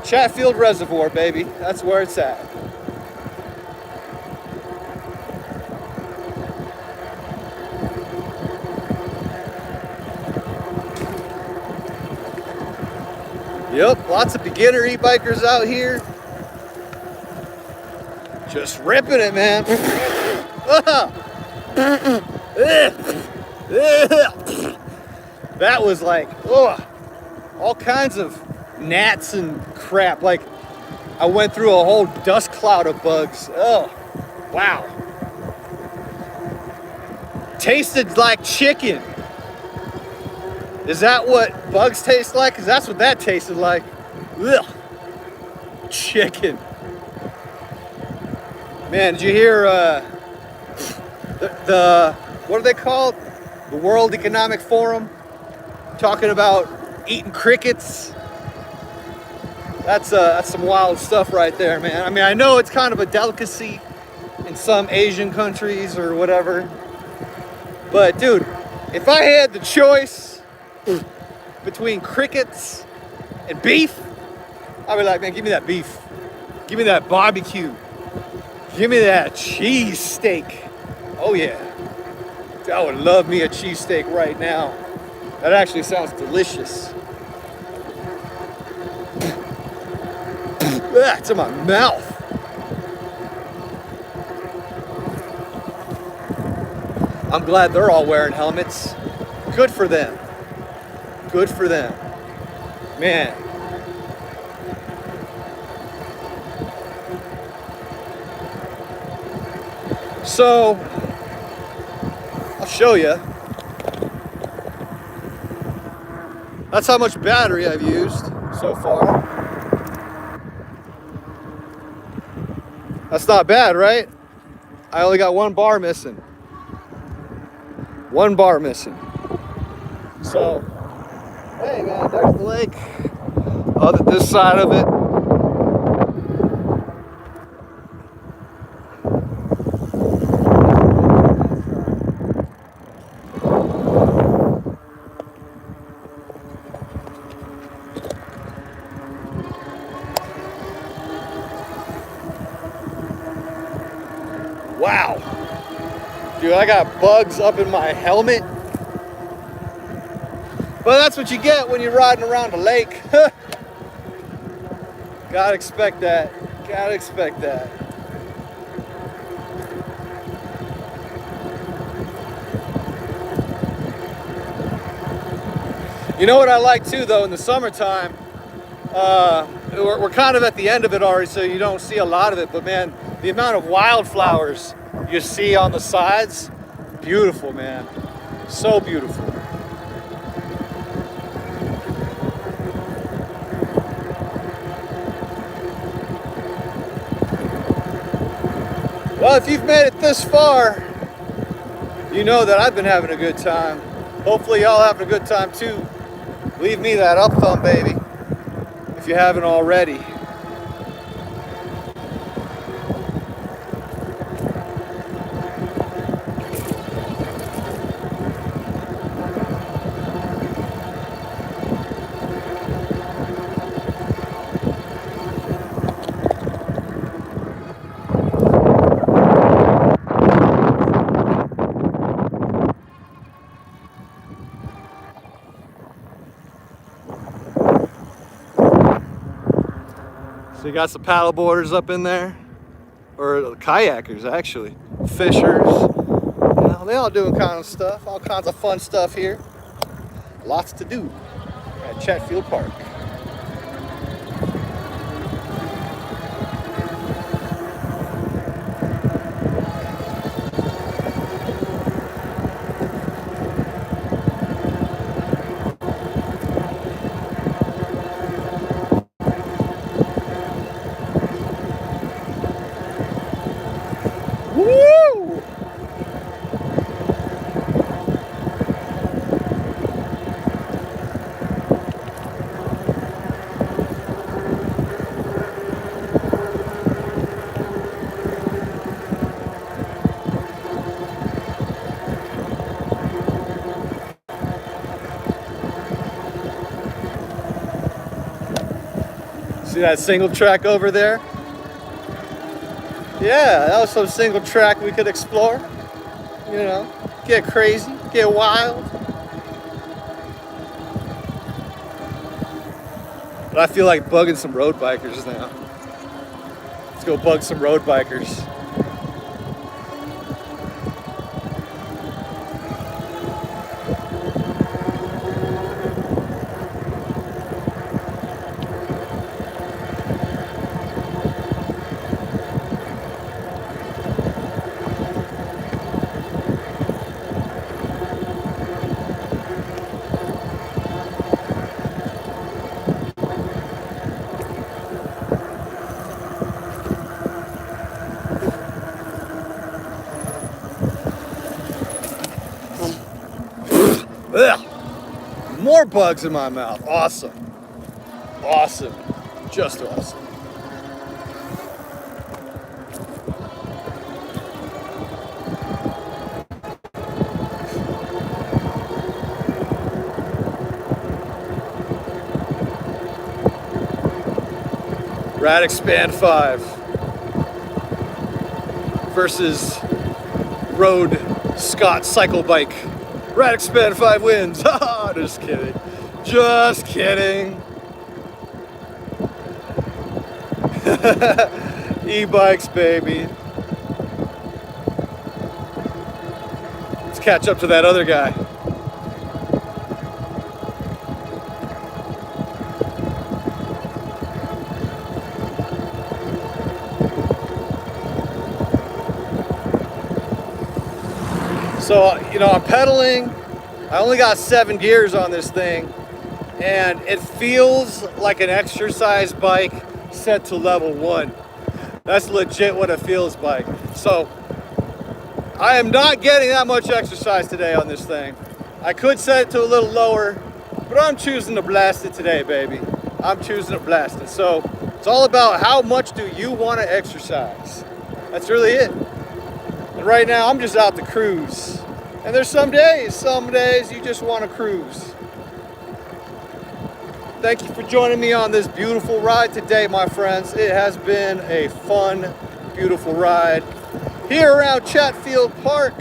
Chatfield Reservoir, baby. That's where it's at. Yep, lots of beginner e-bikers out here. Just ripping it, man. That was like, all kinds of gnats and crap. Like, I went through a whole dust cloud of bugs. Oh, wow. Tasted like chicken. Is that what bugs taste like? Because that's what that tasted like. Ugh. Chicken. Man, did you hear the what are they called? The World Economic Forum talking about eating crickets. That's some wild stuff right there, man. I mean, I know it's kind of a delicacy in some Asian countries or whatever, but dude, if I had the choice between crickets and beef, I'd be like, man, give me that beef. Give me that barbecue. Give me that cheese steak. Oh yeah. I would love me a cheesesteak right now. That actually sounds delicious. It's in my mouth. I'm glad they're all wearing helmets. Good for them. Good for them. Man. So, I'll show you. That's how much battery I've used so far. That's not bad, right? I only got 1 bar missing. 1 bar missing. So, hey man, there's the lake. This side of it. Wow. Dude, I got bugs up in my helmet. But that's what you get when you're riding around a lake. Gotta expect that. Gotta expect that. You know what I like too, though, in the summertime? We're kind of at the end of it already, so you don't see a lot of it. But man, the amount of wildflowers you see on the sides, beautiful, man. So beautiful. Well, if you've made it this far, you know that I've been having a good time. Hopefully y'all having a good time too. Leave me that up thumb, baby, if you haven't already. So you got some paddle boarders up in there, or kayakers actually, fishers. You know, they all doing kind of stuff, all kinds of fun stuff here. Lots to do at Chatfield Park. Woo! See that single track over there? Yeah, that was some single track we could explore. You know, get crazy, get wild. But I feel like bugging some road bikers now. Let's go bug some road bikers. Ugh. More bugs in my mouth. Awesome. Awesome. Just awesome. Rad Expand 5 versus Road Scott cycle bike. Rad Expand 5 wins. Haha, just kidding. Just kidding. E-bikes, baby. Let's catch up to that other guy. So, you know, I'm pedaling. I only got 7 gears on this thing, and it feels like an exercise bike set to level 1. That's legit what it feels like. So, I am not getting that much exercise today on this thing. I could set it to a little lower, but I'm choosing to blast it today, baby. I'm choosing to blast it. So, it's all about how much do you want to exercise. That's really it. And right now, I'm just out to cruise. And there's some days you just want to cruise. Thank you for joining me on this beautiful ride today, my friends. It has been a fun, beautiful ride here around Chatfield Park,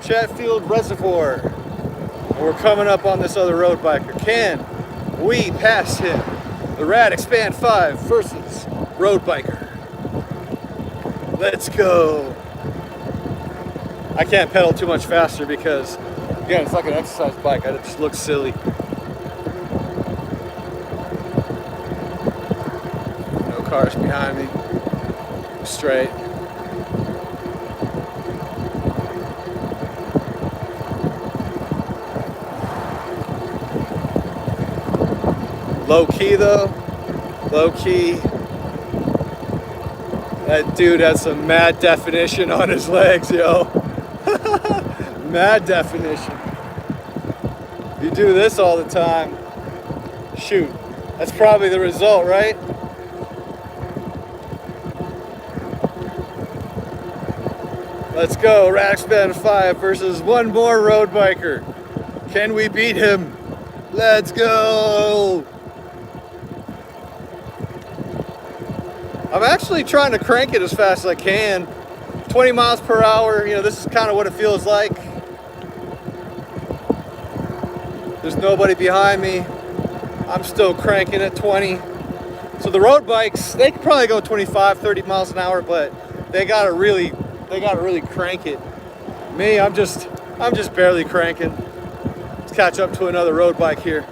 Chatfield Reservoir. And we're coming up on this other road biker. Can we pass him? The Rad Expand 5 versus Road Biker. Let's go. I can't pedal too much faster because, again, it's like an exercise bike. It just looks silly. No cars behind me. Straight. Low key though. Low key. That dude has some mad definition on his legs, yo. Mad definition. You do this all the time. Shoot, that's probably the result, right? Let's go, Rad Expand 5 versus one more road biker. Can we beat him? Let's go. I'm actually trying to crank it as fast as I can. 20 miles per hour, you know, this is kind of what it feels like. There's nobody behind me. I'm still cranking at 20. So the road bikes, they can probably go 25, 30 miles an hour, but they gotta really crank it. Me, I'm just barely cranking. Let's catch up to another road bike here.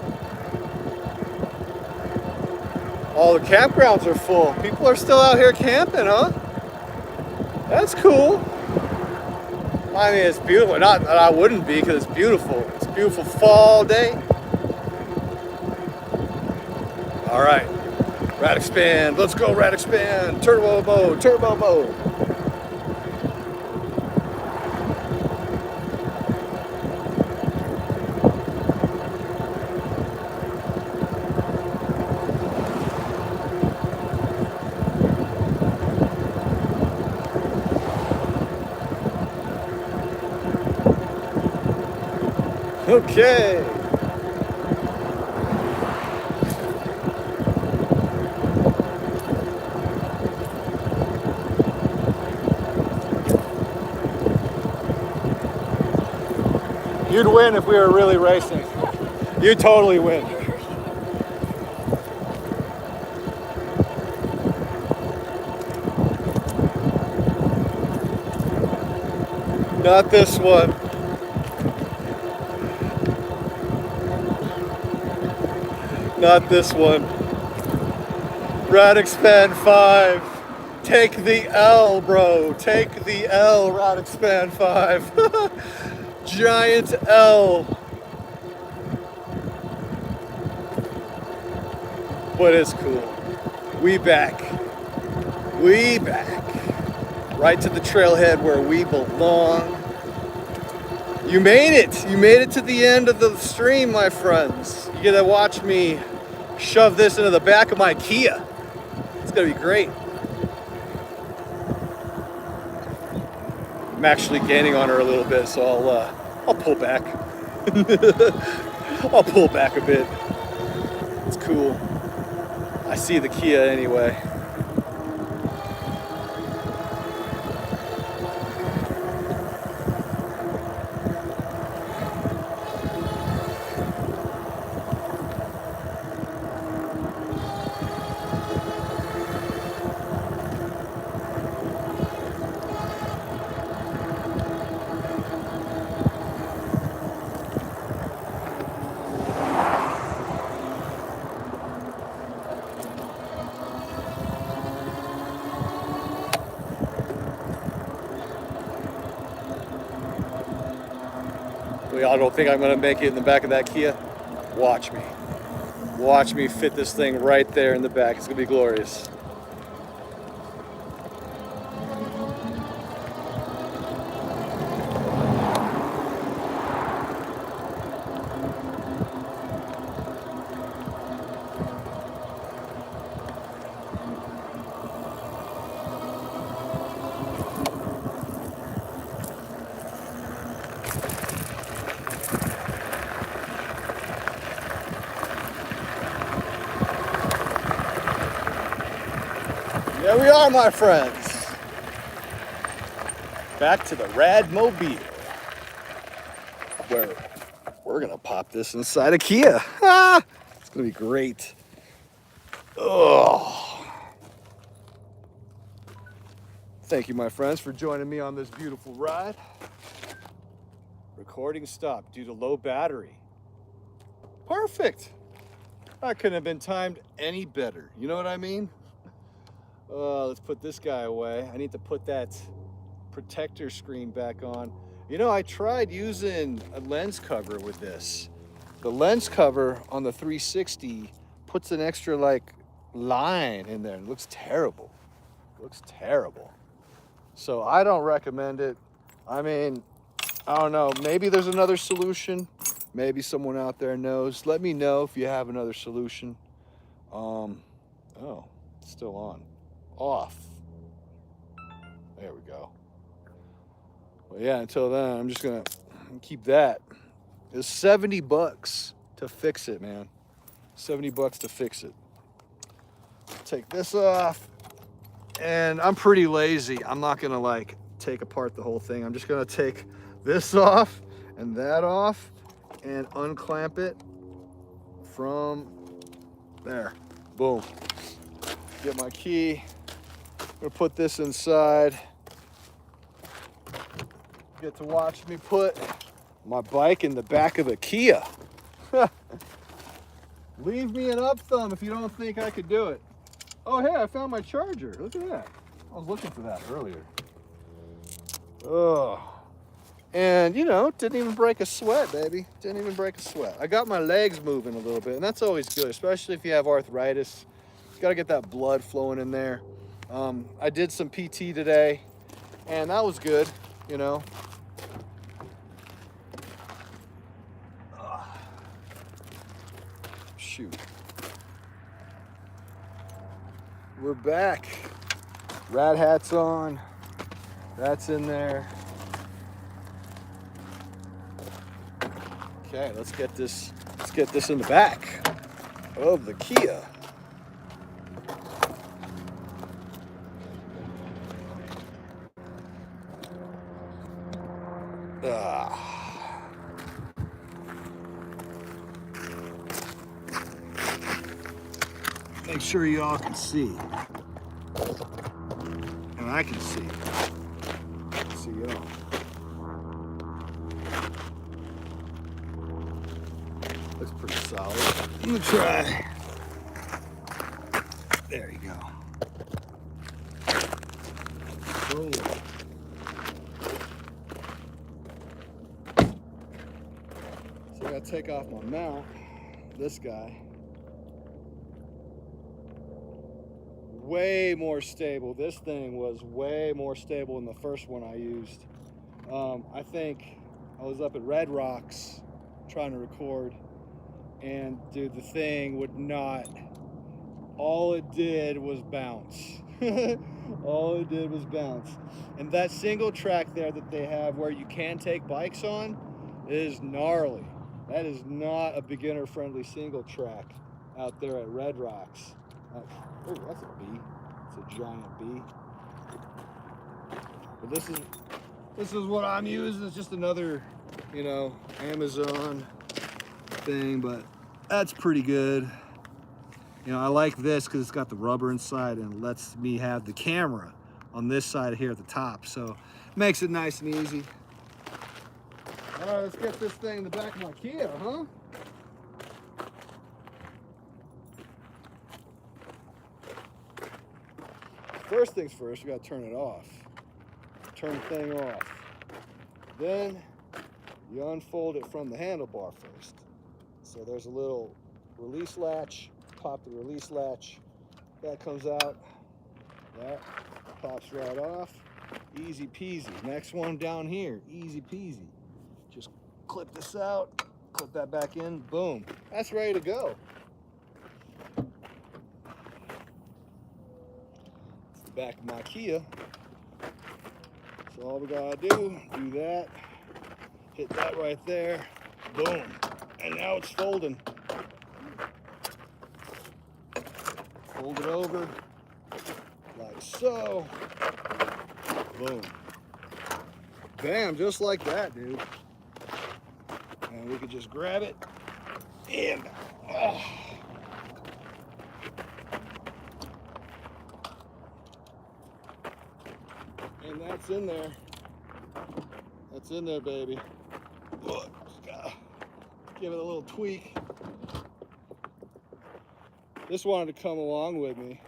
All the campgrounds are full. People are still out here camping, huh? That's cool. I mean, it's beautiful. Not that I wouldn't be, because it's beautiful. It's a beautiful fall day. All right, Rad Expand. Let's go, Rad Expand. Turbo mode, turbo mode. Okay. You'd win if we were really racing. You'd totally win. Not this one. Not this one. Rad Expand 5. Take the L, bro. Take the L, Rad Expand 5. Giant L. But it's cool. We back. We back. Right to the trailhead where we belong. You made it. You made it to the end of the stream, my friends. You get to watch me shove this into the back of my Kia. It's gonna be great. I'm actually gaining on her a little bit, so I'll pull back. I'll pull back a bit. It's cool. I see the Kia anyway. Y'all don't think I'm gonna make it in the back of that Kia? Watch me. Watch me fit this thing right there in the back. It's gonna be glorious. There we are, my friends. Back to the Rad Mobile, where we're gonna pop this inside a Kia. Ah, it's gonna be great. Oh. Thank you, my friends, for joining me on this beautiful ride. Recording stopped due to low battery. Perfect. That couldn't have been timed any better. You know what I mean? Let's put this guy away. I need to put that protector screen back on. You know, I tried using a lens cover with this. The lens cover on the 360 puts an extra like line in there. It looks terrible. It looks terrible. So I don't recommend it. I mean, I don't know. Maybe there's another solution. Maybe someone out there knows. Let me know if you have another solution. Oh, it's still on. Off. There we go. Well, yeah, until then, I'm just gonna keep that. It's 70 bucks to fix it, man. 70 bucks to fix it. Take this off. And I'm pretty lazy. I'm not gonna like take apart the whole thing. I'm just gonna take this off and that off and unclamp it from there. Boom. Get my key. I'm gonna put this inside. Get to watch me put my bike in the back of the Kia. Leave me an up thumb if you don't think I could do it. Oh, hey, I found my charger. Look at that. I was looking for that earlier. Oh. And, you know, didn't even break a sweat, baby. Didn't even break a sweat. I got my legs moving a little bit, and that's always good, especially if you have arthritis. You got to get that blood flowing in there. I did some PT today, and that was good, you know. Shoot. We're back. Rad hat's on. That's in there. Okay, let's get this in the back of the Kia. Make sure you all can see. And I can see. See y'all. Looks pretty solid. I'm gonna try. There you go. Boom. So I gotta take off my mount. This guy. Way more stable. This thing was way more stable than the first one I used. I think I was up at Red Rocks trying to record, and dude, the thing would not, all it did was bounce. All it did was bounce. And that single track there that they have where you can take bikes on is gnarly. That is not a beginner friendly single track out there at Red Rocks. Oh, that's a bee. It's a giant bee. But this is what I'm using. It's just another, you know, Amazon thing, but that's pretty good. You know, I like this because it's got the rubber inside and it lets me have the camera on this side here at the top, so it makes it nice and easy. All right, let's get this thing in the back of my Kia, huh? First things first, we gotta turn it off. Turn the thing off. Then you unfold it from the handlebar first. So there's a little release latch. Pop the release latch. That comes out. That pops right off. Easy peasy. Next one down here. Easy peasy. Just clip this out. Clip that back in. Boom. That's ready to go. It's the back of my Kia. So all we gotta do that. Hit that right there. Boom. And now it's folding. Fold it over, like so. Boom. Bam, just like that, dude. And we could just grab it and, oh. And that's in there. That's in there, baby. Look, give it a little tweak. This wanted to come along with me.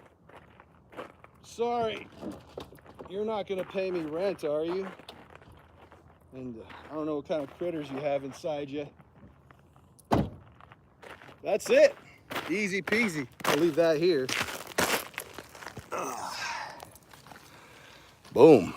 Sorry, you're not gonna pay me rent, are you? And I don't know what kind of critters you have inside you. That's it. Easy peasy. I'll leave that here. Boom.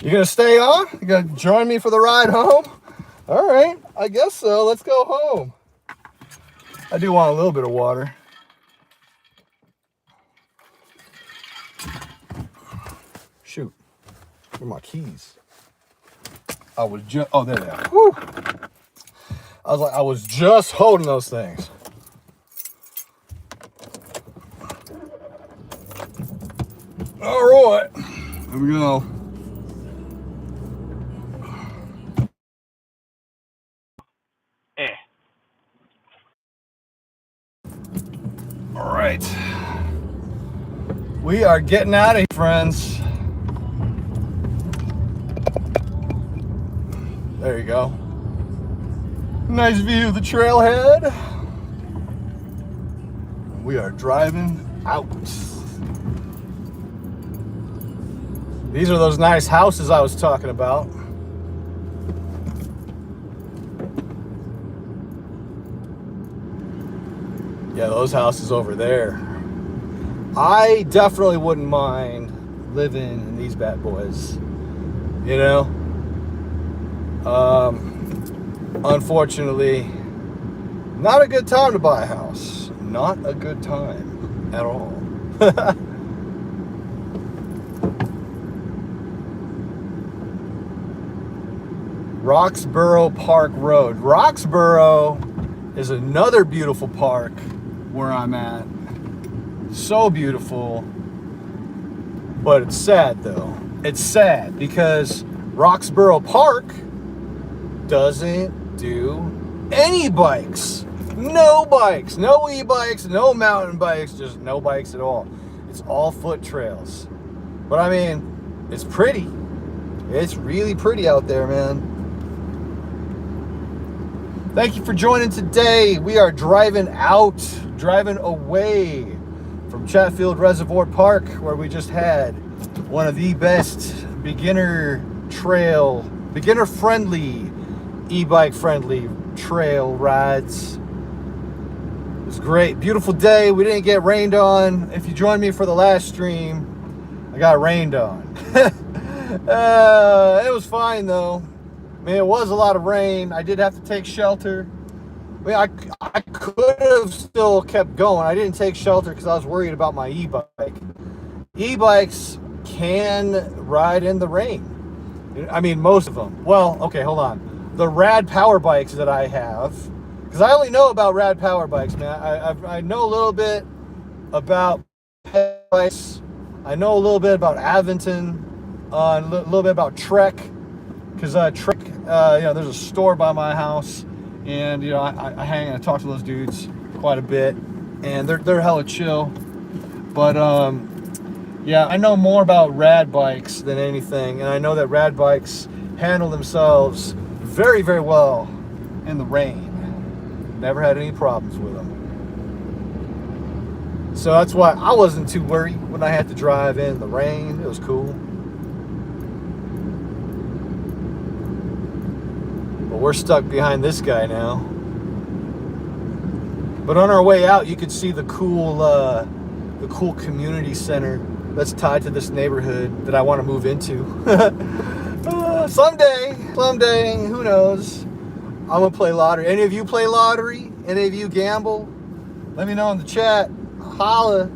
You gonna stay on? You gonna join me for the ride home? All right, I guess so. Let's go home. I do want a little bit of water. Shoot, where are my keys? I was just, oh, there they are. Woo. I was just holding those things. All right, here we go. All right, we are getting out of here, friends. There you go. Nice view of the trailhead. We are driving out. These are those nice houses I was talking about. Yeah, those houses over there. I definitely wouldn't mind living in these bad boys, you know? Unfortunately, not a good time to buy a house. Not a good time at all. Roxborough Park Road. Roxborough is another beautiful park where I'm at. So beautiful, but it's sad though. It's sad because Roxborough Park doesn't do any bikes. No bikes, no e-bikes, no mountain bikes, just no bikes at all. It's all foot trails. But I mean, it's pretty. It's really pretty out there, man. Thank you for joining today. We are driving away from Chatfield Reservoir Park, where we just had one of the best beginner-friendly, e-bike friendly trail rides. was great. Beautiful day. We didn't get rained on. If you joined me for the last stream, I got rained on. It was fine though. I mean, it was a lot of rain. I did have to take shelter. I mean, I could have still kept going. I didn't take shelter because I was worried about my e-bike. E-bikes can ride in the rain. I mean, most of them. Well, okay, hold on. The Rad Power Bikes that I have, because I only know about Rad Power Bikes, man. I know a little bit about bikes. I know a little bit about Adventon, a little bit about Trek, because Trek, there's a store by my house, and I hang and I talk to those dudes quite a bit, and they're hella chill. But yeah, I know more about Rad bikes than anything, and I know that Rad bikes handle themselves very, very well in the rain. Never had any problems with them. So that's why I wasn't too worried when I had to drive in the rain. It was cool. But we're stuck behind this guy now. But on our way out, you could see the cool community center that's tied to this neighborhood that I want to move into. Someday, who knows? I'm gonna play lottery. Any of you play lottery? Any of you gamble? Let me know in the chat. Holla.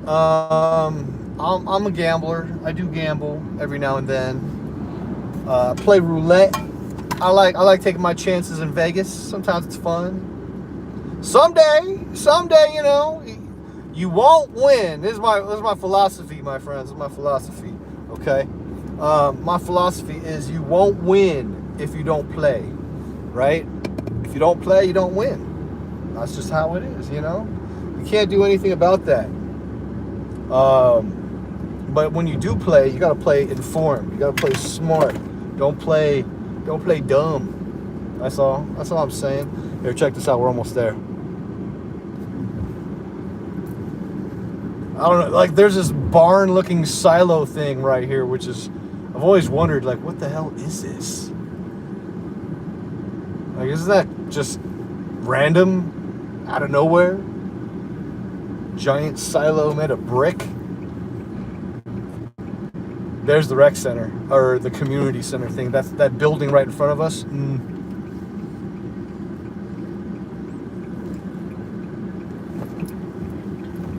I'm a gambler. I do gamble every now and then. Play roulette. I like taking my chances in Vegas. Sometimes it's fun. Someday, you won't win. This is my philosophy, my friends. This is my philosophy. Okay. My philosophy is you won't win if you don't play, right? If you don't play, you don't win. That's just how it is, You can't do anything about that. But when you do play, you gotta play informed. You gotta play smart. Don't play dumb. That's all I'm saying. Here, check this out. We're almost there. I don't know, like there's this barn looking silo thing right here, which is, I've always wondered, like, what the hell is this? Like, isn't that just random, out of nowhere? Giant silo made of brick. There's the rec center, or the community center thing. That's that building right in front of us.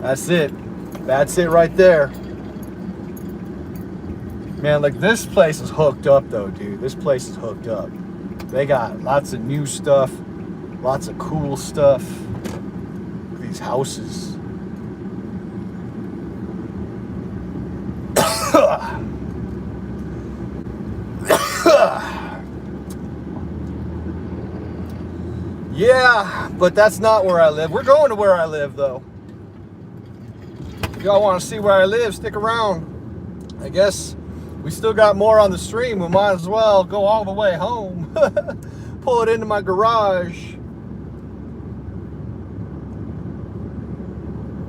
That's it. That's it right there. Man, like this place is hooked up though, dude. This place is hooked up. They got lots of new stuff, lots of cool stuff. Look at these houses. Yeah, but that's not where I live. We're going to where I live though. If y'all want to see where I live, stick around. I guess we still got more on the stream. We might as well go all the way home. Pull it into my garage.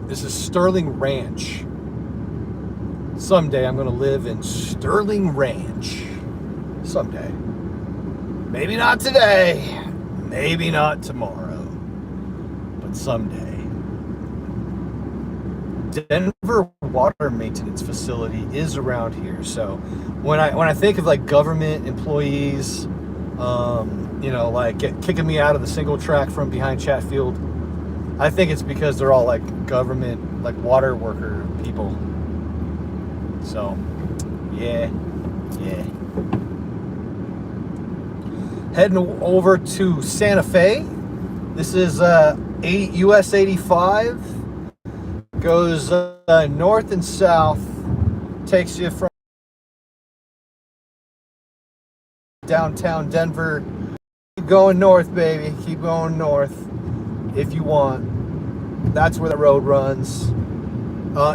This is Sterling Ranch. Someday I'm going to live in Sterling Ranch. Someday. Maybe not today. Maybe not tomorrow. But someday. Denver water maintenance facility is around here. So when I think of like government employees, like kicking me out of the single track from behind Chatfield, I think it's because they're all like government, like water worker people. So yeah. Heading over to Santa Fe. This is US 85. Goes north and south, takes you from downtown Denver. Keep going north, baby. Keep going north if you want. That's where the road runs.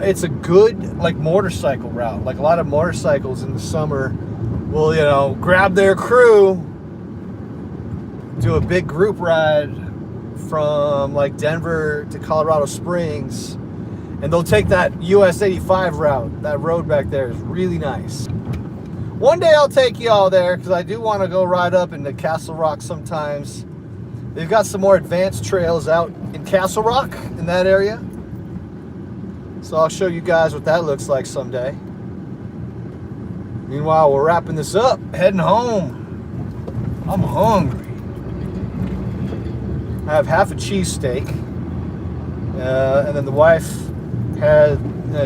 It's a good like motorcycle route. Like a lot of motorcycles in the summer will, grab their crew, do a big group ride from like Denver to Colorado Springs. And they'll take that US 85 route. That road back there is really nice. One day I'll take y'all there because I do want to go ride up into Castle Rock sometimes. They've got some more advanced trails out in Castle Rock, in that area. So I'll show you guys what that looks like someday. Meanwhile, we're wrapping this up, heading home. I'm hungry. I have half a cheesesteak. And then the wife had,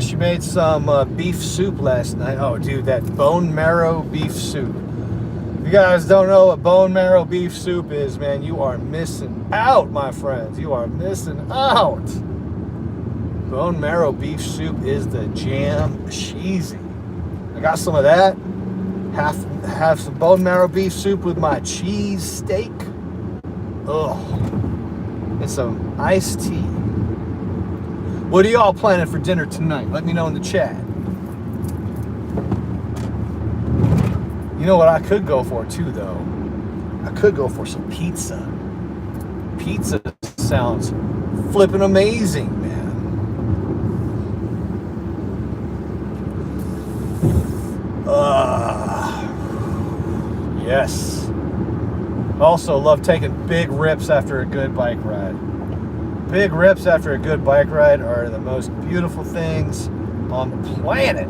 she made some beef soup last night. Oh, dude, that bone marrow beef soup. If you guys don't know what bone marrow beef soup is, man, you are missing out, my friends. You are missing out. Bone marrow beef soup is the jam cheesy. I got some of that. Have some bone marrow beef soup with my cheese steak. Ugh. And some iced tea. What are y'all planning for dinner tonight? Let me know in the chat. You know what I could go for too, though? I could go for some pizza. Pizza sounds flippin' amazing, man. Yes. Also love taking big rips after a good bike ride. Big rips after a good bike ride are the most beautiful things on the planet.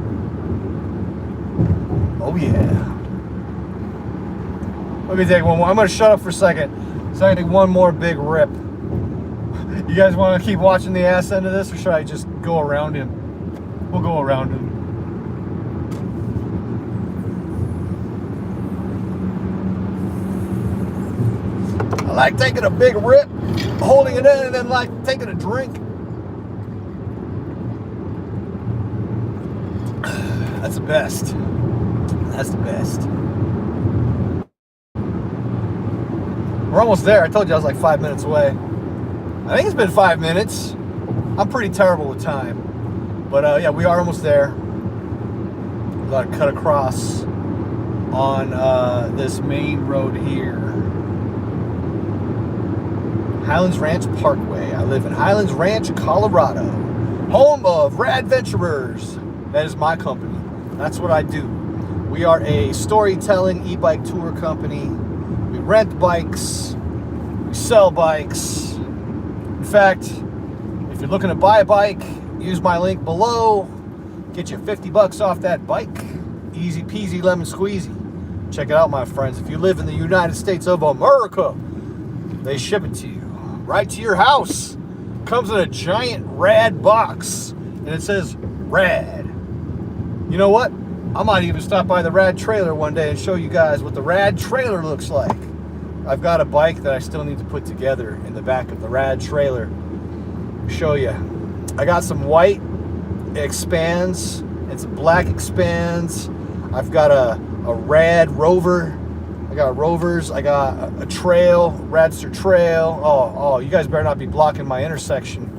Oh yeah. Let me take one more. I'm gonna shut up for a second so I can take one more big rip. You guys want to keep watching the ass end of this, or should I just go around him? We'll go around him. I like taking a big rip, holding it in, and then like taking a drink. That's the best. That's the best. We're almost there. I told you I was like 5 minutes away. I think it's been 5 minutes. I'm pretty terrible with time. But yeah, we are almost there. We gotta cut across on this main road here. Highlands Ranch Parkway. I live in Highlands Ranch, Colorado. Home of Radventurers. That is my company. That's what I do. We are a storytelling e-bike tour company. We rent bikes. We sell bikes. In fact, if you're looking to buy a bike, use my link below. Get you $50 off that bike. Easy peasy lemon squeezy. Check it out, my friends. If you live in the United States of America, they ship it to you. Right to your house. Comes in a giant rad box. And it says rad. You know what? I might even stop by the Rad trailer one day and show you guys what the Rad trailer looks like. I've got a bike that I still need to put together in the back of the Rad trailer. Show you. I got some white expands and some black expands. I've got a Rad Rover. I got rovers. I got a trail, Radster trail. Oh, you guys better not be blocking my intersection.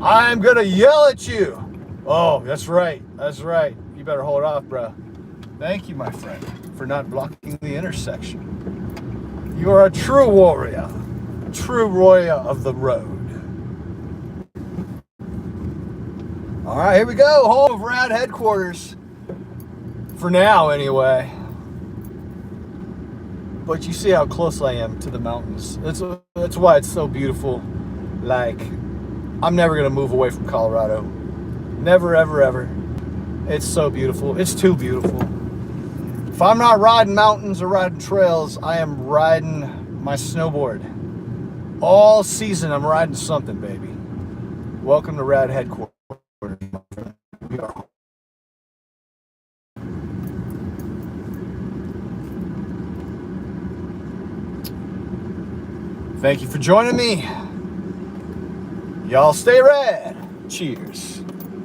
I'm gonna yell at you. Oh, that's right. That's right. You better hold off, bro. Thank you, my friend, for not blocking the intersection. You are a true warrior of the road. All right, here we go. Home of Rad headquarters. For now, anyway. But you see how close I am to the mountains. That's why it's so beautiful. Like, I'm never going to move away from Colorado. Never, ever, ever. It's so beautiful. It's too beautiful. If I'm not riding mountains or riding trails, I am riding my snowboard. All season, I'm riding something, baby. Welcome to Rad headquarters, my friend. We are home. Thank you for joining me. Y'all stay rad. Cheers.